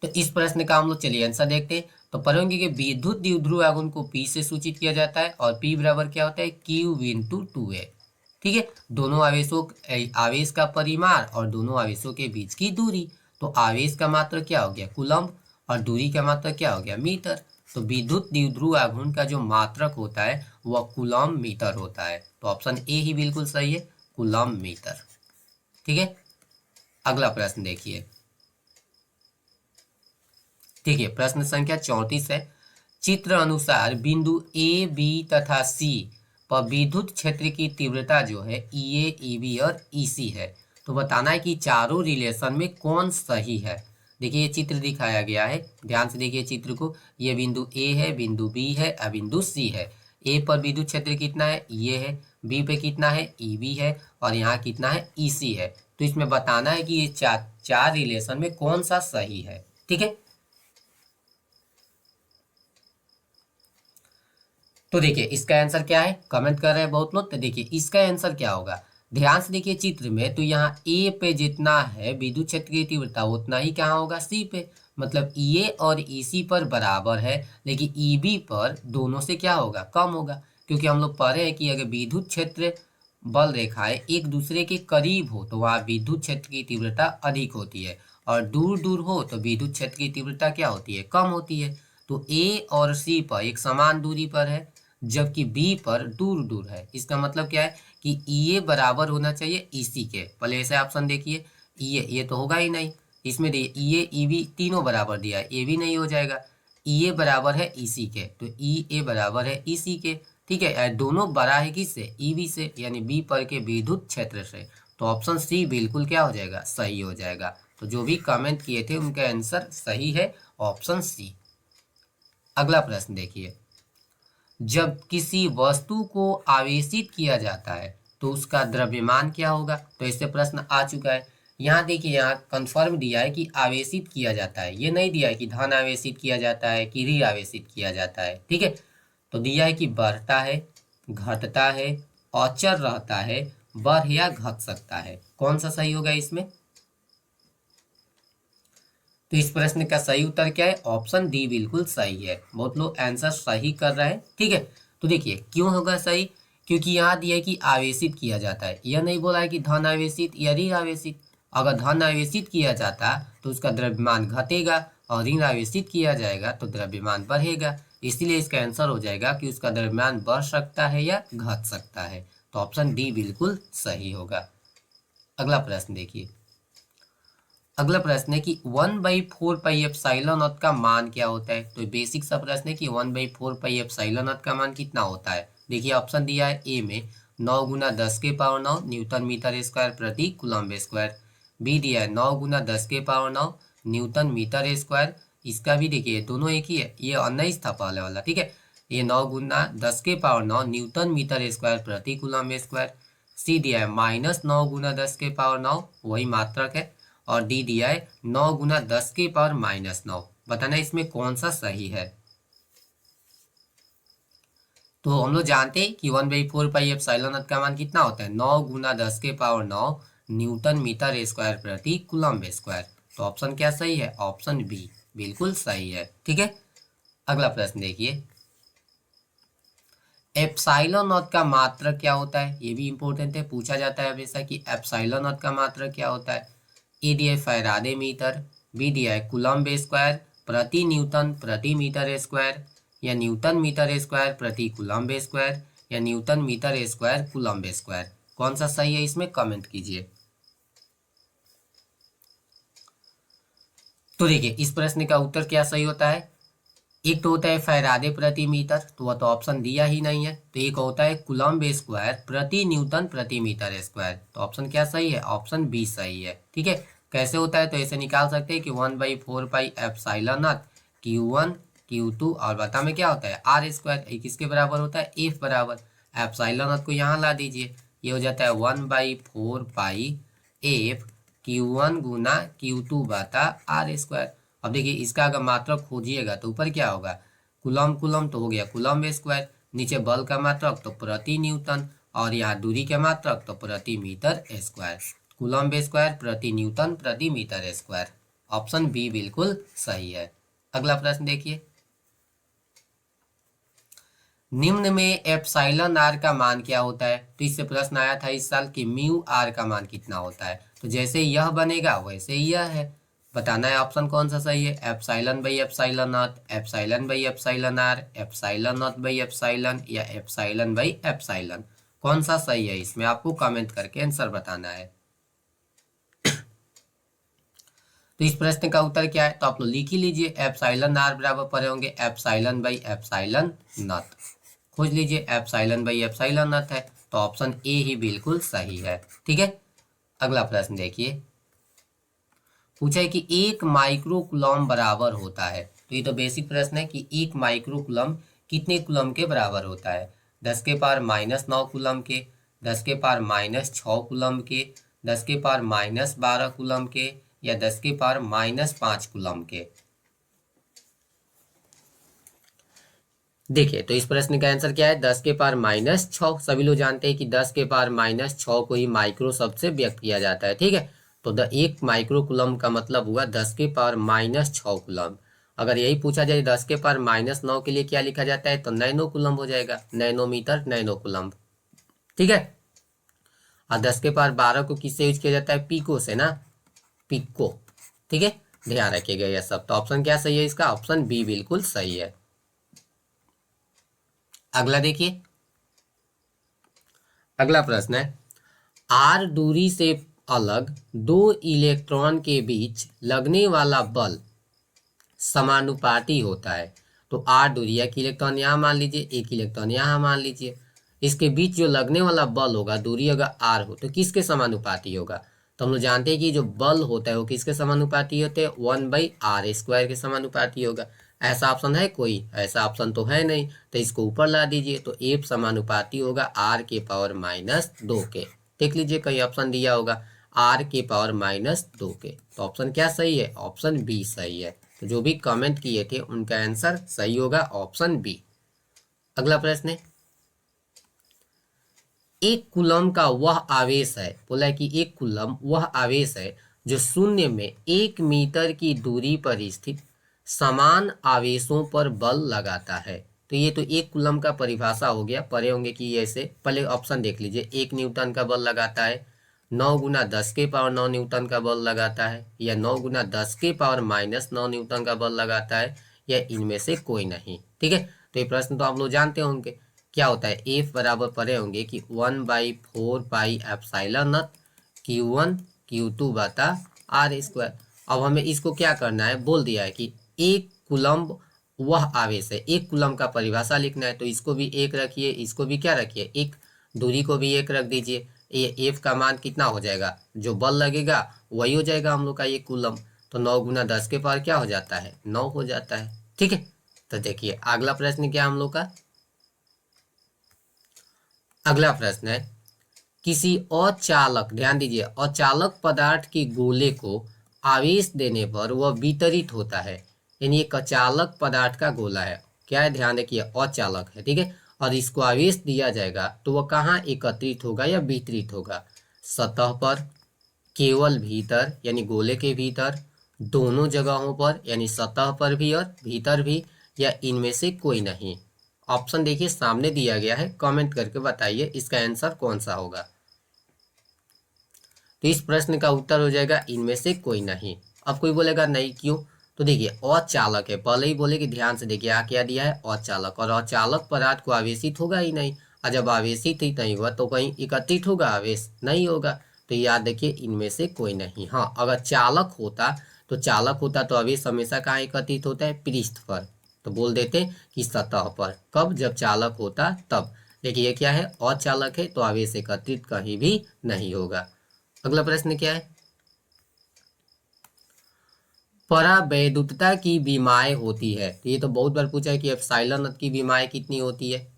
तो इस प्रश्न का हम लोग चलिए आंसर देखते हैं। तो पढ़ेंगे कि विद्युत द्विध्रुव आघूर्ण को P से सूचित किया जाता है, और P बराबर क्या होता है, Q इंटू 2A। ठीक है, दोनों आवेशों, आवेश का परिमाण और दोनों आवेशों के बीच की दूरी। तो आवेश का मात्रक क्या हो गया, कूलम्ब, और दूरी का मात्रक क्या हो गया, मीटर। तो विद्युत द्विध्रुव आघूर्ण का जो मात्रक होता है वह कूलम्ब मीटर होता है। तो ऑप्शन ए ही बिल्कुल सही है, कूलम्ब मीटर। ठीक है, अगला प्रश्न देखिए, ठीक है, प्रश्न संख्या 34 है। चित्र अनुसार बिंदु ए, बी तथा सी पर विद्युत क्षेत्र की तीव्रता जो है ई ए, ई बी और ई सी है। तो बताना है कि चारों रिलेशन में कौन सही है। देखिए ये चित्र दिखाया गया है, ध्यान से देखिए चित्र को, ये बिंदु ए है, बिंदु बी है और बिंदु सी है। ए पर विद्युत क्षेत्र कितना है, ये है, बी पे कितना है, ई बी है, और यहाँ कितना है, ई सी है। तो इसमें बताना है कि ये चार रिलेशन में कौन सा सही है। ठीक है, तो देखिए इसका आंसर क्या है, कमेंट कर रहे हैं बहुत लोग, तो देखिए इसका आंसर क्या होगा। ध्यान से देखिए चित्र में, तो यहाँ ए पे जितना है विद्युत क्षेत्र की तीव्रता उतना ही कहाँ होगा, सी पे, मतलब ई ए और ई सी पर बराबर है, लेकिन ई बी पर दोनों से क्या होगा, कम होगा। क्योंकि हम लोग पढ़े हैं कि अगर विद्युत क्षेत्र बल रेखाएं एक दूसरे के करीब हो तो वहाँ विद्युत क्षेत्र की तीव्रता अधिक होती है, और दूर दूर हो तो विद्युत क्षेत्र की तीव्रता क्या होती है, कम होती है। तो ए और सी पर एक समान दूरी पर है, जबकि बी पर दूर दूर है। इसका मतलब क्या है कि ई ए बराबर होना चाहिए ई सी के। पहले ऐसे ऑप्शन देखिए, ये तो होगा ही नहीं। इसमें देखिए ई ए ई बी तीनों बराबर दिया है, ए भी नहीं हो जाएगा। ई ए बराबर है ई सी के, तो ई ए बराबर है ई सी के। ठीक है, दोनों बड़ा है किससे, ई बी से, यानी बी पर के विद्युत क्षेत्र से। तो ऑप्शन सी बिल्कुल क्या हो जाएगा, सही हो जाएगा। तो जो भी कमेंट किए थे उनका आंसर सही है, ऑप्शन सी। अगला प्रश्न देखिए, जब किसी वस्तु को आवेशित किया जाता है तो उसका द्रव्यमान क्या होगा। तो इससे प्रश्न आ चुका है। यहाँ देखिए, यहाँ कंफर्म दिया है कि आवेशित किया जाता है, ये नहीं दिया है कि धन आवेशित किया जाता है कि ऋण आवेशित किया जाता है। ठीक है, तो दिया है कि बढ़ता है, घटता है, अचर रहता है, बढ़ या घट सकता है। कौन सा सही होगा इसमें। तो इस प्रश्न का सही उत्तर क्या है, ऑप्शन डी बिल्कुल सही है। बहुत लोग आंसर सही कर रहे हैं। ठीक है, तो देखिए क्यों होगा सही, क्योंकि यहाँ दिया है कि आवेशित किया जाता है, यह नहीं बोला है कि धन आवेशित या ऋण आवेशित। अगर धन आवेशित किया जाता तो उसका द्रव्यमान घटेगा, और ऋण आवेशित किया जाएगा तो द्रव्यमान बढ़ेगा। इसलिए इसका आंसर हो जाएगा कि उसका द्रव्यमान बढ़ सकता है या घट सकता है। तो ऑप्शन डी बिल्कुल सही होगा। अगला प्रश्न देखिए, अगला प्रश्न है कि 1/4πε0 का मान क्या होता है। तो बेसिक सा प्रश्न है कि 1/4πε0 का मान कितना होता है। देखिए ऑप्शन दिया है ए में 9 गुना 10 के पावर 9 न्यूटन मीटर स्क्वायर प्रति कूलम्ब स्क्वायर। बी दिया है 9 गुना 10 के पावर 9 न्यूटन मीटर स्क्वायर। इसका भी देखिए दोनों एक ही है, ये 19 था पहले वाला। ठीक है, ये 9 गुना 10 के पावर 9 न्यूटन मीटर स्क्वायर प्रति कूलम्ब स्क्वायर। सी दिया है -9 गुना 10 के पावर 9, वही मात्रक है। और डी दिया है 9 गुना 10 के पावर -9। बताना इसमें कौन सा सही है। तो हम लोग जानते हैं कि 1/4πε0 का मान कितना होता है, 9 गुना 10 के पावर 9 न्यूटन मीटर स्क्वायर प्रति कूलम्ब स्क्वायर। तो ऑप्शन क्या सही है, ऑप्शन बी बिल्कुल सही है। ठीक है, अगला प्रश्न देखिए, एप्सिलॉन नॉट का मात्रक क्या होता है। ये भी इंपॉर्टेंट है, पूछा जाता है हमेशा कि एप्सिलॉन नॉट का मात्रक क्या होता है। ए दिया है फैराडे मीटर, बी दिया है कूलम्ब स्क्वायर प्रति न्यूटन प्रति मीटर स्क्वायर, या न्यूटन मीटर स्क्वायर प्रति कूलम्ब स्क्वायर, या newton metre square coulomb square. कौन सा सही है इसमें कमेंट कीजिए। तो देखिए इस प्रश्न का उत्तर क्या सही होता है। एक तो होता है फैराडे प्रति मीटर, तो वह तो ऑप्शन दिया ही नहीं है। तो एक होता है कूलम्ब स्क्वायर प्रति न्यूटन प्रति मीटर स्क्वायर। तो ऑप्शन क्या सही है, ऑप्शन बी सही है। ठीक है, कैसे होता है, तो ऐसे निकाल सकते हैं कि 1/4πε0 Q1 Q2 और बता में क्या होता है आर स्क्वायर, एक किसके बराबर होता है, एफ बराबर। एप्सिलॉन को यहाँ ला दीजिए, ये हो जाता है 1/4π F Q1 गुना Q2 बटा आर स्क्वायर। अब देखिए इसका अगर मात्रक खोजिएगा तो ऊपर क्या होगा, कूलम्ब कूलम्ब तो हो गया कूलम्ब स्क्वायर, नीचे बल का मात्रक तो प्रति न्यूटन, और यहाँ दूरी का मात्रक तो प्रति मीटर स्क्वायर। कूलम्ब स्क्वायर प्रति न्यूटन प्रति मीटर स्क्वायर। ऑप्शन बी बिल्कुल सही है। अगला प्रश्न देखिए, निम्न में एप्सिलॉन आर का मान क्या होता है। तो इससे प्रश्न आया था इस साल कि म्यू आर का मान कितना होता है। तो जैसे यह बनेगा वैसे यह है, बताना है ऑप्शन कौन सा सही है, एप्सिलॉन/एप्सिलॉन नॉट, एप्सिलॉन/एप्सिलॉन आर, एप्सिलॉन नॉट/एप्सिलॉन, या एप्सिलॉन/एप्सिलॉन। कौन सा सही है इसमें आपको कमेंट करके आंसर बताना है। तो इस प्रश्न का उत्तर क्या है, तो आप लोग लिख ही लीजिए, एप्सिलॉन आर बराबर पड़े होंगे एप्सिलॉन/एप्सिलॉन नॉट। खोज लीजिए, एप्सिलॉन/एप्सिलॉन नॉट है, तो ऑप्शन ए ही बिल्कुल सही है। ठीक है, अगला प्रश्न देखिए, पूछा है कि 1 माइक्रोकूलम्ब बराबर होता है। तो ये तो बेसिक प्रश्न है कि 1 माइक्रोकूलम्ब कितने कूलम्ब के बराबर होता है। 10 के पावर -9 कूलम्ब के, 10 के पावर -6 कूलम्ब के, 10 के पावर -12 कूलम्ब के, या 10 के पावर -5 कूलम्ब के। देखिए तो इस प्रश्न का आंसर क्या है, 10 के पावर -6। सभी लोग जानते हैं कि 10 के पावर -6 को ही माइक्रो शब्द से व्यक्त किया जाता है। ठीक है, तो 1 माइक्रो कूलम्ब का मतलब हुआ 10 के पावर -6 कूलम्ब, अगर यही पूछा जाए 10 के पावर -9 के लिए क्या लिखा जाता है तो नैनो कूलम्ब हो जाएगा, नैनोमीटर नैनो कूलम्ब। ठीक है। और 10 के पावर 12 को किससे यूज किया जाता है, पिको से ना, पिको। ठीक है, ध्यान रखिएगा यह सब। तो ऑप्शन क्या सही है इसका, ऑप्शन बी बिल्कुल सही है। अगला देखिए, अगला प्रश्न है, आर दूरी से अलग दो इलेक्ट्रॉन के बीच लगने वाला बल समानुपाती होता है। तो आर दूरी, एक इलेक्ट्रॉन यहाँ मान लीजिए, एक इलेक्ट्रॉन यहाँ मान लीजिए, इसके बीच जो लगने वाला बल होगा, दूरी अगर आर हो तो किसके समानुपाती होगा। तो हम लोग जानते हैं कि जो बल होता है वो किसके समानुपाती होते हैं, 1/r² के समानुपाती होगा। ऐसा ऑप्शन है कोई, ऐसा ऑप्शन तो है नहीं, तो इसको ऊपर ला दीजिए, तो एफ समानुपाती होगा r⁻² के। देख लीजिए कहीं ऑप्शन दिया होगा r⁻² के, तो ऑप्शन क्या सही है, ऑप्शन बी सही है। तो जो भी कमेंट किए थे उनका आंसर सही होगा ऑप्शन बी। अगला प्रश्न है, एक कूलम का वह आवेश है, बोला है कि एक कूलम वह आवेश है जो शून्य में 1 मीटर की दूरी पर स्थित समान आवेशों पर बल लगाता है। तो ये तो एक कूलम का परिभाषा हो गया, पढ़े होंगे कि ऐसे। पहले ऑप्शन देख लीजिए, 1 न्यूटन का बल लगाता है, 9 × 10⁻⁹ न्यूटन का बल लगाता है, या 9 × 10⁻⁻⁹ न्यूटन का बल लगाता है, या इनमें से कोई नहीं। ठीक है, तो ये प्रश्न तो आप लोग जानते होंगे क्या होता है। एफ बराबर पढ़े होंगे कि 1/4πε0 Q1 Q2 बटा r²। अब हमें इसको क्या करना है, बोल दिया है कि एक कूलम्ब वह आवेश है, एक कूलम्ब का परिभाषा लिखना है, तो इसको भी एक रखिए, इसको भी क्या रखिए, एक, दूरी को भी एक रख दीजिए। ये एफ का मान कितना हो जाएगा, जो बल लगेगा वही हो जाएगा हम लोग का ये कूलम्ब। तो 9 × 10 के पावर क्या हो जाता है, 9 हो जाता है। ठीक है, तो देखिए अगला प्रश्न क्या हम लोग का, अगला प्रश्न है, किसी अचालक, ध्यान दीजिए, अचालक पदार्थ के गोले को आवेश देने पर वह वितरित होता है। यानी एक अचालक पदार्थ का गोला है, क्या है, ध्यान रखिए अचालक है। ठीक है, और इसको आवेश दिया जाएगा तो वह कहाँ एकत्रित होगा या वितरित होगा, सतह पर, केवल भीतर यानी गोले के भीतर, दोनों जगहों पर यानी सतह पर भी और भीतर भी, या इनमें से कोई नहीं। ऑप्शन देखिए सामने दिया गया है, कमेंट करके बताइए इसका आंसर कौन सा होगा। तो इस प्रश्न का उत्तर हो जाएगा इनमें से कोई नहीं। अब कोई बोलेगा नहीं क्यों, तो देखिए अचालक है, पहले ही बोले कि ध्यान से देखिए क्या दिया है, अचालक, और अचालक पदार्थ को आवेशित होगा ही नहीं, और जब आवेशित ही नहीं हुआ तो कहीं एकत्रित होगा, आवेश नहीं होगा। तो याद देखिए इनमें से कोई नहीं। हाँ, अगर चालक होता तो आवेश हमेशा कहाँ एकत्रित होता है, पृष्ठ पर, तो बोल देते कि सतह पर, कब, जब चालक होता तब। लेकिन ये क्या है, अचालक है तो आवेश एकत्रित कहीं भी नहीं होगा। अगला प्रश्न क्या है, परावैद्युतता की विमाएं होती है, तो ये तो बहुत बार पूछा है कि एप्सिलॉन की विमाएं कितनी होती है,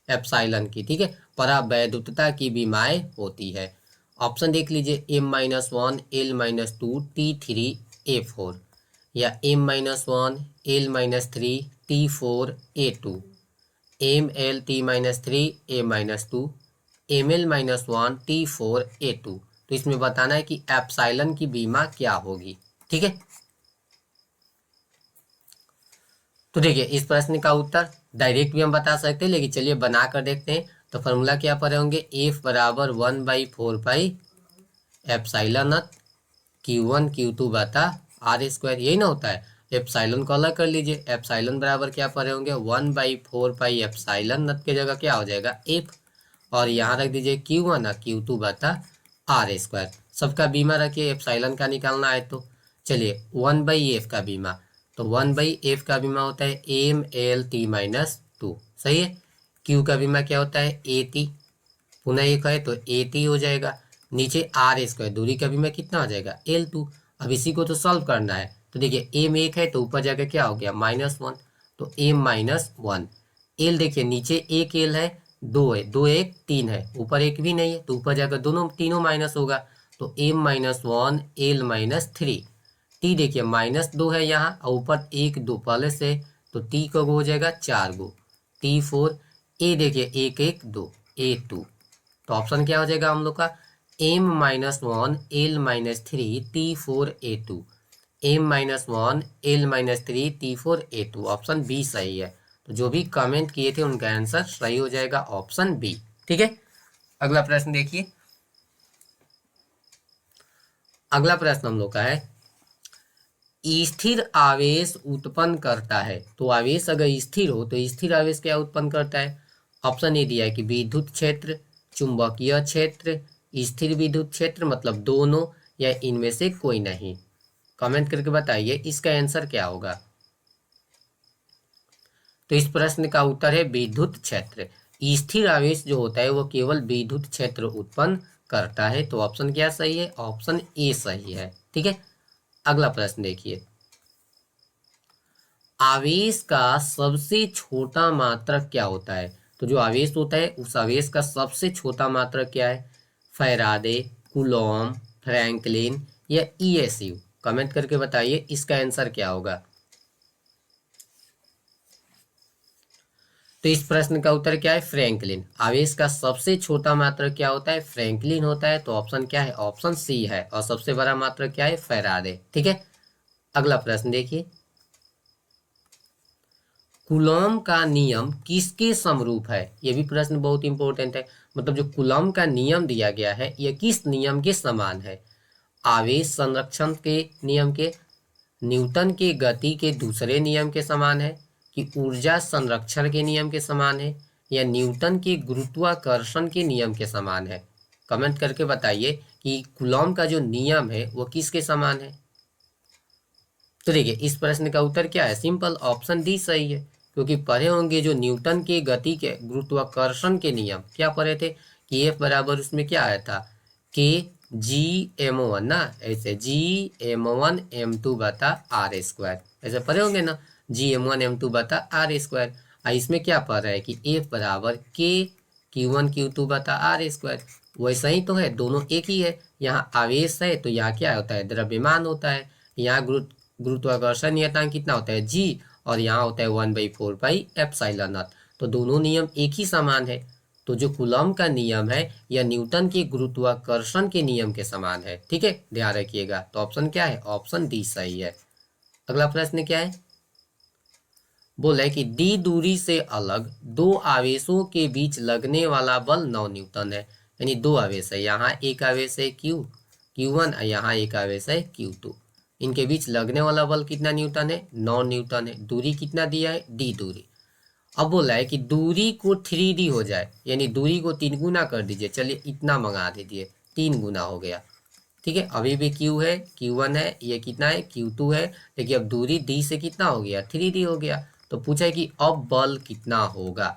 एप्सिलॉन की। ठीक है, परावैद्युतता की विमाएं होती है। ऑप्शन देख लीजिए, M-1 L-2 T3 A4, या M-1 L-3 T4 A2, ML-T-3 A-2, ML-1 T4 A2। तो इसमें बताना है कि एप्सिलॉन की विमा क्या होगी। ठीक है, तो देखिए इस प्रश्न का उत्तर डायरेक्ट भी हम बता सकते हैं, लेकिन चलिए बना कर देखते हैं। तो फॉर्मूला क्या पढ़े होंगे, एफ बराबर 1/4πε0 Q1 Q2 बटा r², यही ना होता है। एप्सिलॉन को अलग कर लीजिए, एप्सिलॉन बराबर क्या पढ़े होंगे, 1/4πε0 की जगह क्या हो जाएगा, एफ, और यहाँ रख दीजिए Q1 और Q2 बटा r²। सबका बीमा रखिए, एप्सिलॉन का निकालना है तो चलिए 1/f का बीमा, तो 1/f का बीमा होता है ML-T-2, सही है। Q का बीमा क्या होता है, AT, पुनः एक है तो AT हो जाएगा, नीचे r², दूरी का बीमा कितना हो जाएगा, L2। अब इसी को तो सॉल्व करना है, तो देखिए M एक है तो ऊपर जाकर क्या हो गया, -1, तो M-1, L देखिए नीचे एक L है, दो है, दो एक 3 है, ऊपर एक भी नहीं है, तो ऊपर जाकर दोनों तीनों माइनस होगा, तो M-1 L-3। टी देखिए -2 है यहाँ, और ऊपर 1 2 पहले से, तो टी का हो जाएगा 4 गो, T4। ए देखिए 1 1 2 A2। तो ऑप्शन क्या हो जाएगा हम लोग का, M-1 L-3 T4 A2। M-1 L-3 T4 A2 option B सही है। तो जो भी कमेंट किए थे उनका आंसर सही हो जाएगा ऑप्शन बी। ठीक है, अगला प्रश्न देखिए। अगला प्रश्न हम लोग का है स्थिर आवेश उत्पन्न करता है। तो आवेश अगर स्थिर हो तो स्थिर आवेश क्या उत्पन्न करता है? ऑप्शन ए दिया है कि विद्युत क्षेत्र, चुंबकीय क्षेत्र, स्थिर विद्युत क्षेत्र, मतलब दोनों या इनमें से कोई नहीं। कमेंट करके बताइए इसका आंसर क्या होगा। तो इस प्रश्न का उत्तर है विद्युत क्षेत्र। स्थिर आवेश जो होता है वो केवल विद्युत क्षेत्र उत्पन्न करता है। तो ऑप्शन क्या सही है? ऑप्शन ए सही है। ठीक है, अगला प्रश्न देखिए। आवेश का सबसे छोटा मात्रक क्या होता है? तो जो आवेश होता है उस आवेश का सबसे छोटा मात्रक क्या है? फैराडे, कूलॉम, फ्रैंकलिन या ईएसयू? कमेंट करके बताइए इसका आंसर क्या होगा। तो इस प्रश्न का उत्तर क्या है? फ्रैंकलिन। आवेश का सबसे छोटा मात्रक क्या होता है? फ्रैंकलिन होता है। तो ऑप्शन क्या है? ऑप्शन सी है। और सबसे बड़ा मात्रक क्या है? फैराडे। ठीक है, अगला प्रश्न देखिए। कूलॉम का नियम किसके समरूप है? ये भी प्रश्न बहुत इंपॉर्टेंट है। मतलब जो कूलॉम का नियम दिया गया है यह किस नियम के समान है? आवेश संरक्षण के नियम के, न्यूटन के गति के दूसरे नियम के समान है, कि ऊर्जा संरक्षण के नियम के समान है, या न्यूटन के गुरुत्वाकर्षण के नियम के समान है? कमेंट करके बताइए कि कूलॉम का जो नियम है वो किसके समान है। तो देखिए इस प्रश्न का उत्तर क्या है? सिंपल, ऑप्शन डी सही है। क्योंकि पढ़े होंगे जो न्यूटन के गति के गुरुत्वाकर्षण के नियम, क्या पढ़े थे कि F बराबर उसमें क्या आया था? KG_m1 ना, ऐसे G_m1m2 बता R², ऐसे पढ़े होंगे ना, G_m1m2 बता R²। इसमें क्या पढ़ रहा है कि F बराबर K_Q1Q2 बता R²। वैसा ही तो है, दोनों एक ही है। यहाँ आवेश है तो यहाँ क्या होता है? द्रव्यमान होता है। यहाँ गुरुत्वाकर्षण नियतांक कितना होता है? G, और यहाँ होता है 1/4πε0। तो दोनों नियम एक ही समान है। तो जो कूलॉम का नियम है यह न्यूटन के गुरुत्वाकर्षण के नियम के समान है। ठीक है, ध्यान रखिएगा। तो ऑप्शन क्या है? ऑप्शन डी सही है। अगला प्रश्न क्या है? बोला है कि डी दूरी से अलग दो आवेशों के बीच लगने वाला बल 9 न्यूटन है। यानी दो आवेश है, यहाँ एक आवेश है Q1 और यहाँ एक आवेश है Q2। इनके बीच लगने वाला बल कितना न्यूटन है? 9 न्यूटन है। दूरी कितना दिया है? डी दूरी। अब बोला है कि दूरी को 3D हो जाए, यानी दूरी को 3 गुना कर दीजिए। चलिए इतना मंगा दीजिए, 3 गुना हो गया। ठीक है, अभी भी Q है, Q1 है, ये कितना है? Q2 है। देखिए अब दूरी D से कितना हो गया? 3D हो गया। तो पूछा है कि अब बल कितना होगा।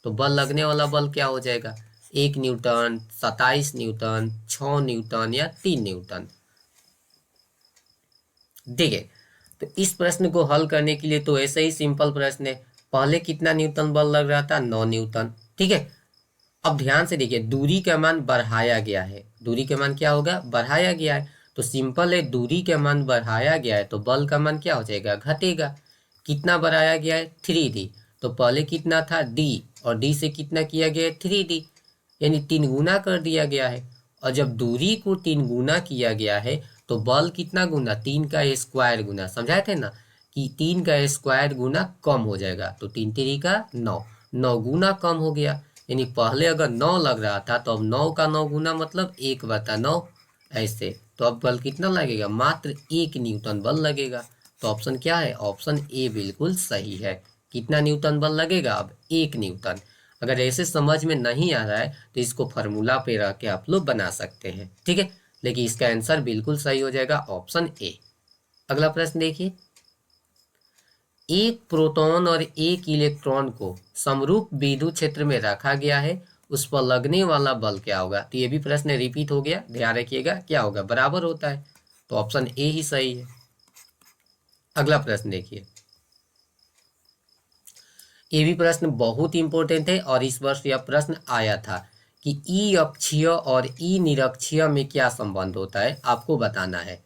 तो बल लगने वाला बल क्या हो जाएगा? 1 न्यूटन, 27 न्यूटन, 6 न्यूटन या 3 न्यूटन। देखिए तो इस प्रश्न को हल करने के लिए तो ऐसे ही सिंपल प्रश्न है। पहले कितना न्यूटन बल लग रहा था? 9 न्यूटन। ठीक है, अब ध्यान से देखिए, दूरी का मान बढ़ाया गया है। दूरी का मान क्या होगा? बढ़ाया गया है। तो सिंपल है, दूरी का मान बढ़ाया गया है तो बल का मान क्या हो जाएगा? घटेगा। कितना बढ़ाया गया है? 3D। तो पहले कितना था? D, और D से कितना किया गया है? 3D, यानी 3 गुना कर दिया गया है। और जब दूरी को 3 गुना किया गया है तो बल कितना गुना? 3 का स्क्वायर गुना। समझाए थे ना कि 3 का स्क्वायर गुना कम हो जाएगा। तो 3 3 का 9, 9 गुना कम हो गया। यानी पहले अगर 9 लग रहा था तो अब 9 का 9 गुना मतलब 1/9 ऐसे। तो अब बल कितना लगेगा? मात्र 1 न्यूटन बल लगेगा। तो ऑप्शन क्या है? ऑप्शन ए बिल्कुल सही है। कितना न्यूटन बल लगेगा? अब 1 न्यूटन। अगर ऐसे समझ में नहीं आ रहा है तो इसको फार्मूला पे रख के आप लोग बना सकते हैं। ठीक है, लेकिन इसका आंसर बिल्कुल सही हो जाएगा ऑप्शन ए। अगला प्रश्न देखिए। एक प्रोटॉन और एक इलेक्ट्रॉन को समरूप विद्युत क्षेत्र में रखा गया है, उस पर लगने वाला बल क्या होगा? तो ये भी प्रश्न रिपीट हो गया, ध्यान रखिएगा। क्या होगा? बराबर होता है। तो ऑप्शन ए ही सही है। अगला प्रश्न देखिए। ये भी प्रश्न बहुत इंपॉर्टेंट है और इस वर्ष यह प्रश्न आया था कि ई अक्षीय और ई निरक्षीय में क्या संबंध होता है, आपको बताना है।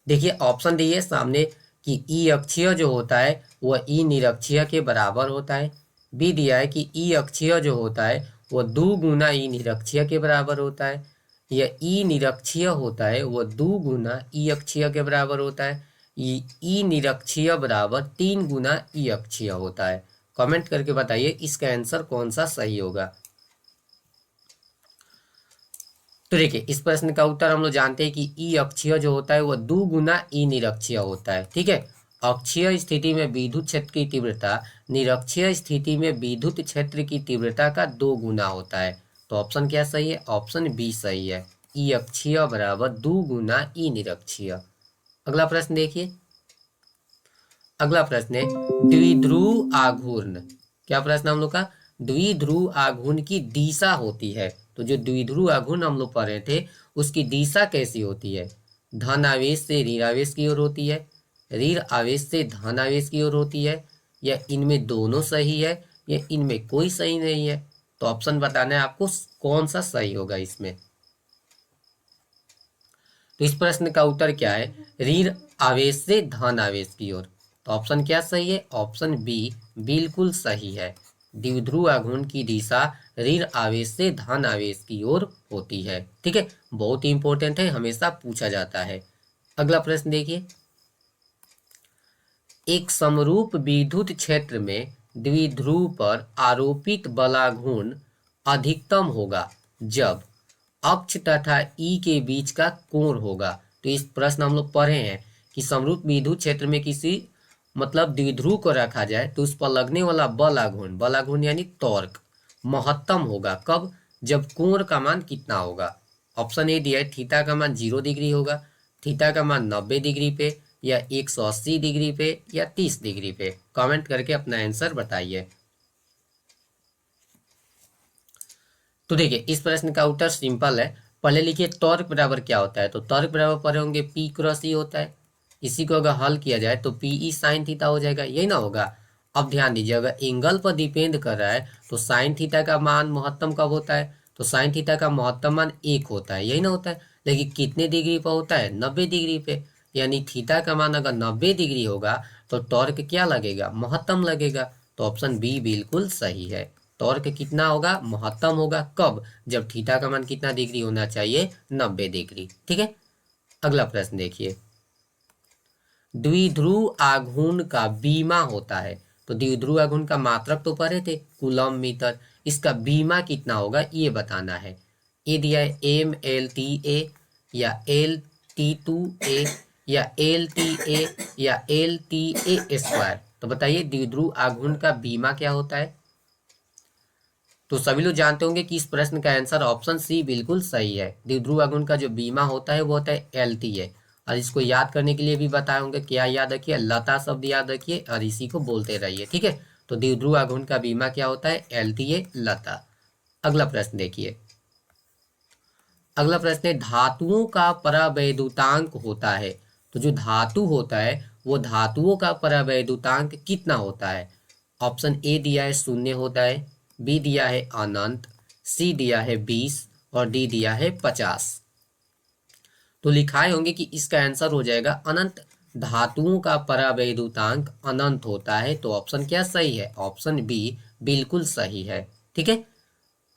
देखिए ऑप्शन दिए सामने कि ई अक्षीय जो होता है वह ई निरक्षीय के बराबर होता है। बी दिया है कि ई अक्षीय जो होता है वह 2 गुना ई निरक्षीय के बराबर होता है। या ई निरक्षीय होता है वो 2 गुना ई अक्षीय के बराबर होता है। ई निरक्षीय बराबर 3 गुना ई अक्षीय होता है। कमेंट करके बताइए इसका आंसर कौन सा सही होगा। तो देखिए इस प्रश्न का उत्तर हम लोग जानते हैं कि ई अक्षीय जो होता है वो 2 गुना ई निरक्षीय होता है। ठीक है, अक्षीय स्थिति में विद्युत क्षेत्र की तीव्रता निरक्षीय स्थिति में विद्युत क्षेत्र की तीव्रता का 2 गुना होता है। तो ऑप्शन क्या सही है? ऑप्शन बी सही है, ई अक्षीय बराबर 2 गुना ई निरक्षीय। अगला प्रश्न देखिए, अगला प्रश्न है द्विध्रुव आघूर्ण। क्या प्रश्न हम लोग का? द्विध्रुव आघूर्ण की दिशा होती है। तो जो द्विध्रुव आघूर्ण हम लोग पढ़ रहे थे उसकी दिशा कैसी होती है? धन आवेश से ऋण आवेश की ओर होती है, ऋण आवेश से धन आवेश की ओर होती है, या इनमें दोनों सही है, या इनमें कोई सही नहीं है। तो ऑप्शन बताना है आपको कौन सा सही होगा इसमें। तो इस प्रश्न का उत्तर क्या है? ऋण आवेश से धन आवेश की ओर। तो ऑप्शन क्या सही है? ऑप्शन बी बिल्कुल सही है। द्विध्रुव आघूर्ण की दिशा ऋण आवेश से धन आवेश की ओर होती है। ठीक है, बहुत ही इंपॉर्टेंट है, हमेशा पूछा जाता है। अगला प्रश्न देखिए, एक समरूप विद्युत क्षेत्र में द्विध्रुव पर आरोपित बलाघूर्ण अधिकतम होगा जब अक्ष तथा ई के बीच का कोण होगा। तो इस प्रश्न हम लोग पढ़े हैं कि समरूप विद्युत क्षेत्र में किसी मतलब द्विध्रुव को रखा जाए तो उस पर लगने वाला बलाघूर्ण यानी टॉर्क महत्तम होगा कब? जब कोण का मान कितना होगा? ऑप्शन ए दिया है, थीटा का मान 0 डिग्री होगा, थीटा का मान 90 डिग्री पे, या 180 डिग्री पे, या 30 डिग्री पे। कमेंट करके अपना आंसर बताइए। तो देखिए इस प्रश्न का उत्तर सिंपल है। पहले लिखिए टॉर्क बराबर क्या होता है। तो टॉर्क बराबर पढ़े होंगे पी क्रॉस ई होता है। इसी को अगर हल किया जाए तो पी ई साइन थीटा हो जाएगा, यही ना होगा। अब ध्यान दीजिए, अगर एंगल पर डिपेंड कर रहा है तो साइन थीटा का मान महत्तम कब होता है? तो साइन थीटा का महत्तम मान 1 होता है, यही ना होता है। लेकिन कितने डिग्री पर होता है? 90 डिग्री पे। यानी थीटा का मान अगर 90 डिग्री होगा तो टॉर्क क्या लगेगा? महत्तम लगेगा। तो ऑप्शन बी बिल्कुल सही है। टॉर्क कितना होगा? महत्तम होगा कब? जब थीटा का मान कितना डिग्री होना चाहिए? 90 डिग्री। ठीक है, अगला प्रश्न देखिए, द्विध्रुव आघूर्ण का बीमा होता है। तो द्विध्रुव आघूर्ण का मात्रक तो पढ़े थे, कूलम मीटर। इसका बीमा कितना होगा ये बताना है। ये दिया है MLTA, या LT2A, या LTA, या LTA²। तो बताइए द्विध्रुव आघूर्ण का बीमा क्या होता है? तो सभी लोग जानते होंगे कि इस प्रश्न का आंसर ऑप्शन सी बिल्कुल सही है। द्विध्रुव आघूर्ण का जो बीमा होता है वो होता है LTA। और इसको याद करने के लिए भी बताए होंगे, क्या याद रखिए? लता शब्द याद रखिए और इसी को बोलते रहिए। ठीक है, तो द्विध्रुव आघूर्ण का बीमा क्या होता है? LTA, लता। अगला प्रश्न देखिए, अगला प्रश्न है धातुओं का परावैद्युतांक होता है। तो जो धातु होता है वो धातुओं का परावैद्युतांक कितना होता है? ऑप्शन ए दिया है 0 होता है, बी दिया है अनंत, सी दिया है 20, और डी दिया है 50। तो लिखाए होंगे कि इसका आंसर हो जाएगा अनंत। धातुओं का परावैद्युतांक अनंत होता है। तो ऑप्शन क्या सही है? ऑप्शन बी बिल्कुल सही है। ठीक है,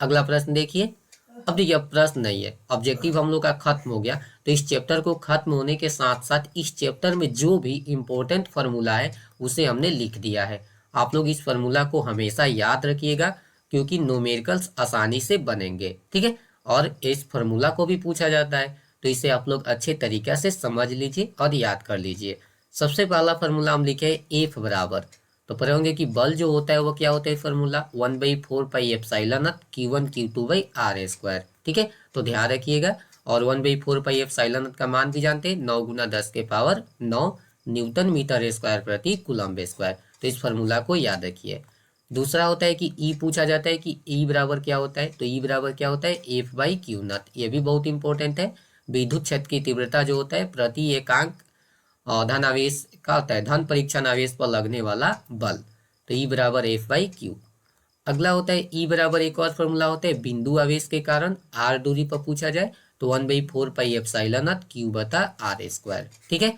अगला प्रश्न देखिए। अब देखिए अब प्रश्न नहीं है, ऑब्जेक्टिव हम लोग का खत्म हो गया। तो इस चैप्टर को खत्म होने के साथ साथ इस चैप्टर में जो भी इम्पोर्टेंट फार्मूला है उसे हमने लिख दिया है। आप लोग इस फार्मूला को हमेशा याद रखिएगा क्योंकि न्यूमेरिकल्स आसानी से बनेंगे। ठीक है, और इस फार्मूला को भी पूछा जाता है तो इसे आप लोग अच्छे तरीके से समझ लीजिए और याद कर लीजिए। सबसे पहला फार्मूला हम लिखे एफ बराबर, तो पढ़े होंगे कि बल जो होता है वो क्या होता है? Formula 1/4πε0 Q1Q2/r²। ठीक है, तो ध्यान रखिएगा। और 1/4πε0 का मान भी जानते हैं, 9×10⁹ न्यूटन मीटर स्क्वायर प्रति कूलम्ब स्क्वायर। तो इस फार्मूला को याद रखिए। दूसरा होता है कि ई पूछा जाता है कि ई बराबर क्या होता है। तो ई बराबर क्या होता है? F/Q0। ये भी बहुत इंपॉर्टेंट है। विद्युत क्षेत्र की तीव्रता जो होता है प्रति एकांक धन आवेश का होता है, धन परीक्षण आवेश पर लगने वाला बल। तो ई बराबर F/Q। अगला होता है ई बराबर, एक और फॉर्मूला होता है बिंदु आवेश के कारण r दूरी पर पूछा जाए तो 1/4πε0 Q/r²। ठीक है,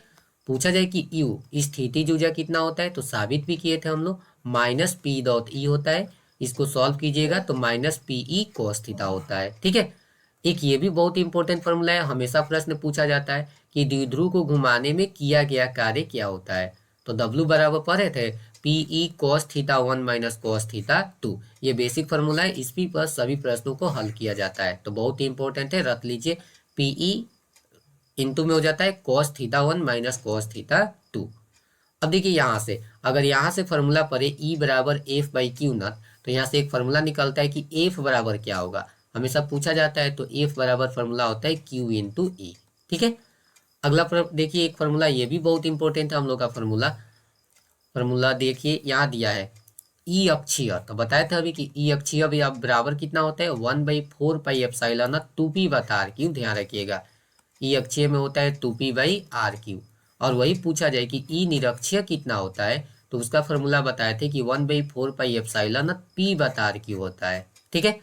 पूछा जाए कि यू स्थितिज ऊर्जा कितना होता है तो साबित भी किए थे हम लोग, -P.E होता है। इसको सॉल्व कीजिएगा तो -PE cos थीटा होता है। ठीक है, एक ये भी बहुत इंपॉर्टेंट फॉर्मूला है, हमेशा प्रश्न पूछा जाता है कि द्विध्रुव को घुमाने में किया गया कार्य क्या होता है। तो W बराबर पढ़े थे PE cos theta 1 minus cos theta 2। ये बेसिक फॉर्मूला है, इसी पर सभी प्रश्नों को हल किया जाता है, तो बहुत ही इंपॉर्टेंट है, रख लीजिए। PE इंटू में हो जाता है cos theta 1 minus cos theta 2। अब देखिए यहाँ से अगर यहाँ से फॉर्मूला पढ़े E बराबर एफ बाई क्यू नॉट, तो यहाँ से एक फॉर्मूला निकलता है कि एफ बराबर क्या होगा, हमेशा पूछा जाता है। तो एफ बराबर फॉर्मूला होता है क्यू इंटू ई। ठीक है, अगला देखिए एक फॉर्मूला ये भी बहुत इंपॉर्टेंट है हम लोग का फॉर्मूला देखिए यहाँ दिया है ई अक्षीय। तो बताए थे अभी कि ई अक्षीय भी अब बराबर कितना होता है 1/4 पाई एप्सिलॉन 2p बता आर क्यू। ध्यान रखिएगा ई अक्षीय में होता है 2p/r3। और वही पूछा जाए कि ई निरक्षीय कितना होता है, तो उसका फॉर्मूला बताए थे कि 1/4 पाई एप्सिलॉन p बता आर क्यू होता है। ठीक है,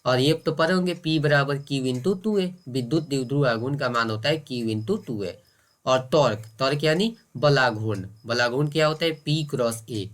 और ये तो पढ़े होंगे P बराबर Q इंटू 2a। विद्युत द्विध्रुव आघूर्ण का मान होता है Q इंटू 2a। और टॉर्क यानी बलाघूर्ण क्या होता है P क्रॉस A।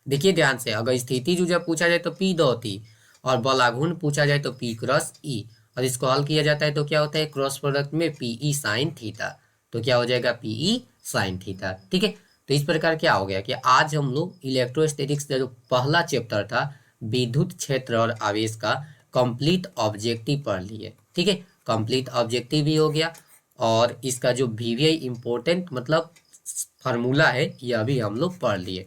देखिए ध्यान से, अगर स्थिति जो जब पूछा जाए तो P होती, और बलाघूर्ण पूछा जाए तो P क्रॉस E। और इसको हल किया जाता है तो क्या होता है क्रॉस प्रोडक्ट में PE साइन थीटा। तो क्या हो जाएगा PE साइन थीटा। ठीक है, तो इस प्रकार क्या हो गया कि आज हम लोग इलेक्ट्रोस्टैटिक्स का जो पहला चैप्टर था विद्युत क्षेत्र और आवेश का कंप्लीट ऑब्जेक्टिव पढ़ लिए। ठीक है, कंप्लीट ऑब्जेक्टिव भी हो गया, और इसका जो VVI इम्पोर्टेंट मतलब फार्मूला है यह भी हम लोग पढ़ लिए।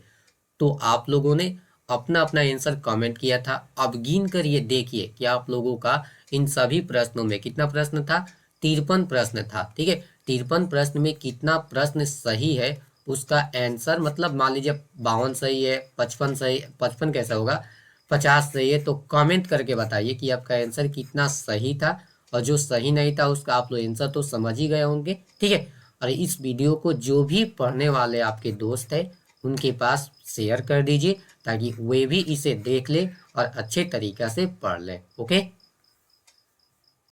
तो आप लोगों ने अपना अपना आंसर कमेंट किया था। अब गिन करिए देखिए कि आप लोगों का इन सभी प्रश्नों में कितना प्रश्न था, 53 प्रश्न था। ठीक है, 53 प्रश्न में कितना प्रश्न सही है उसका आंसर, मतलब मान लीजिए 52 सही है, 55 सही, 55 कैसा होगा, 50 सही है, तो कमेंट करके बताइए कि आपका आंसर कितना सही था। और जो सही नहीं था उसका आप लोग आंसर तो समझ ही गए होंगे। ठीक है, और इस वीडियो को जो भी पढ़ने वाले आपके दोस्त हैं उनके पास शेयर कर दीजिए ताकि वे भी इसे देख ले और अच्छे तरीक़ा से पढ़ लें। ओके।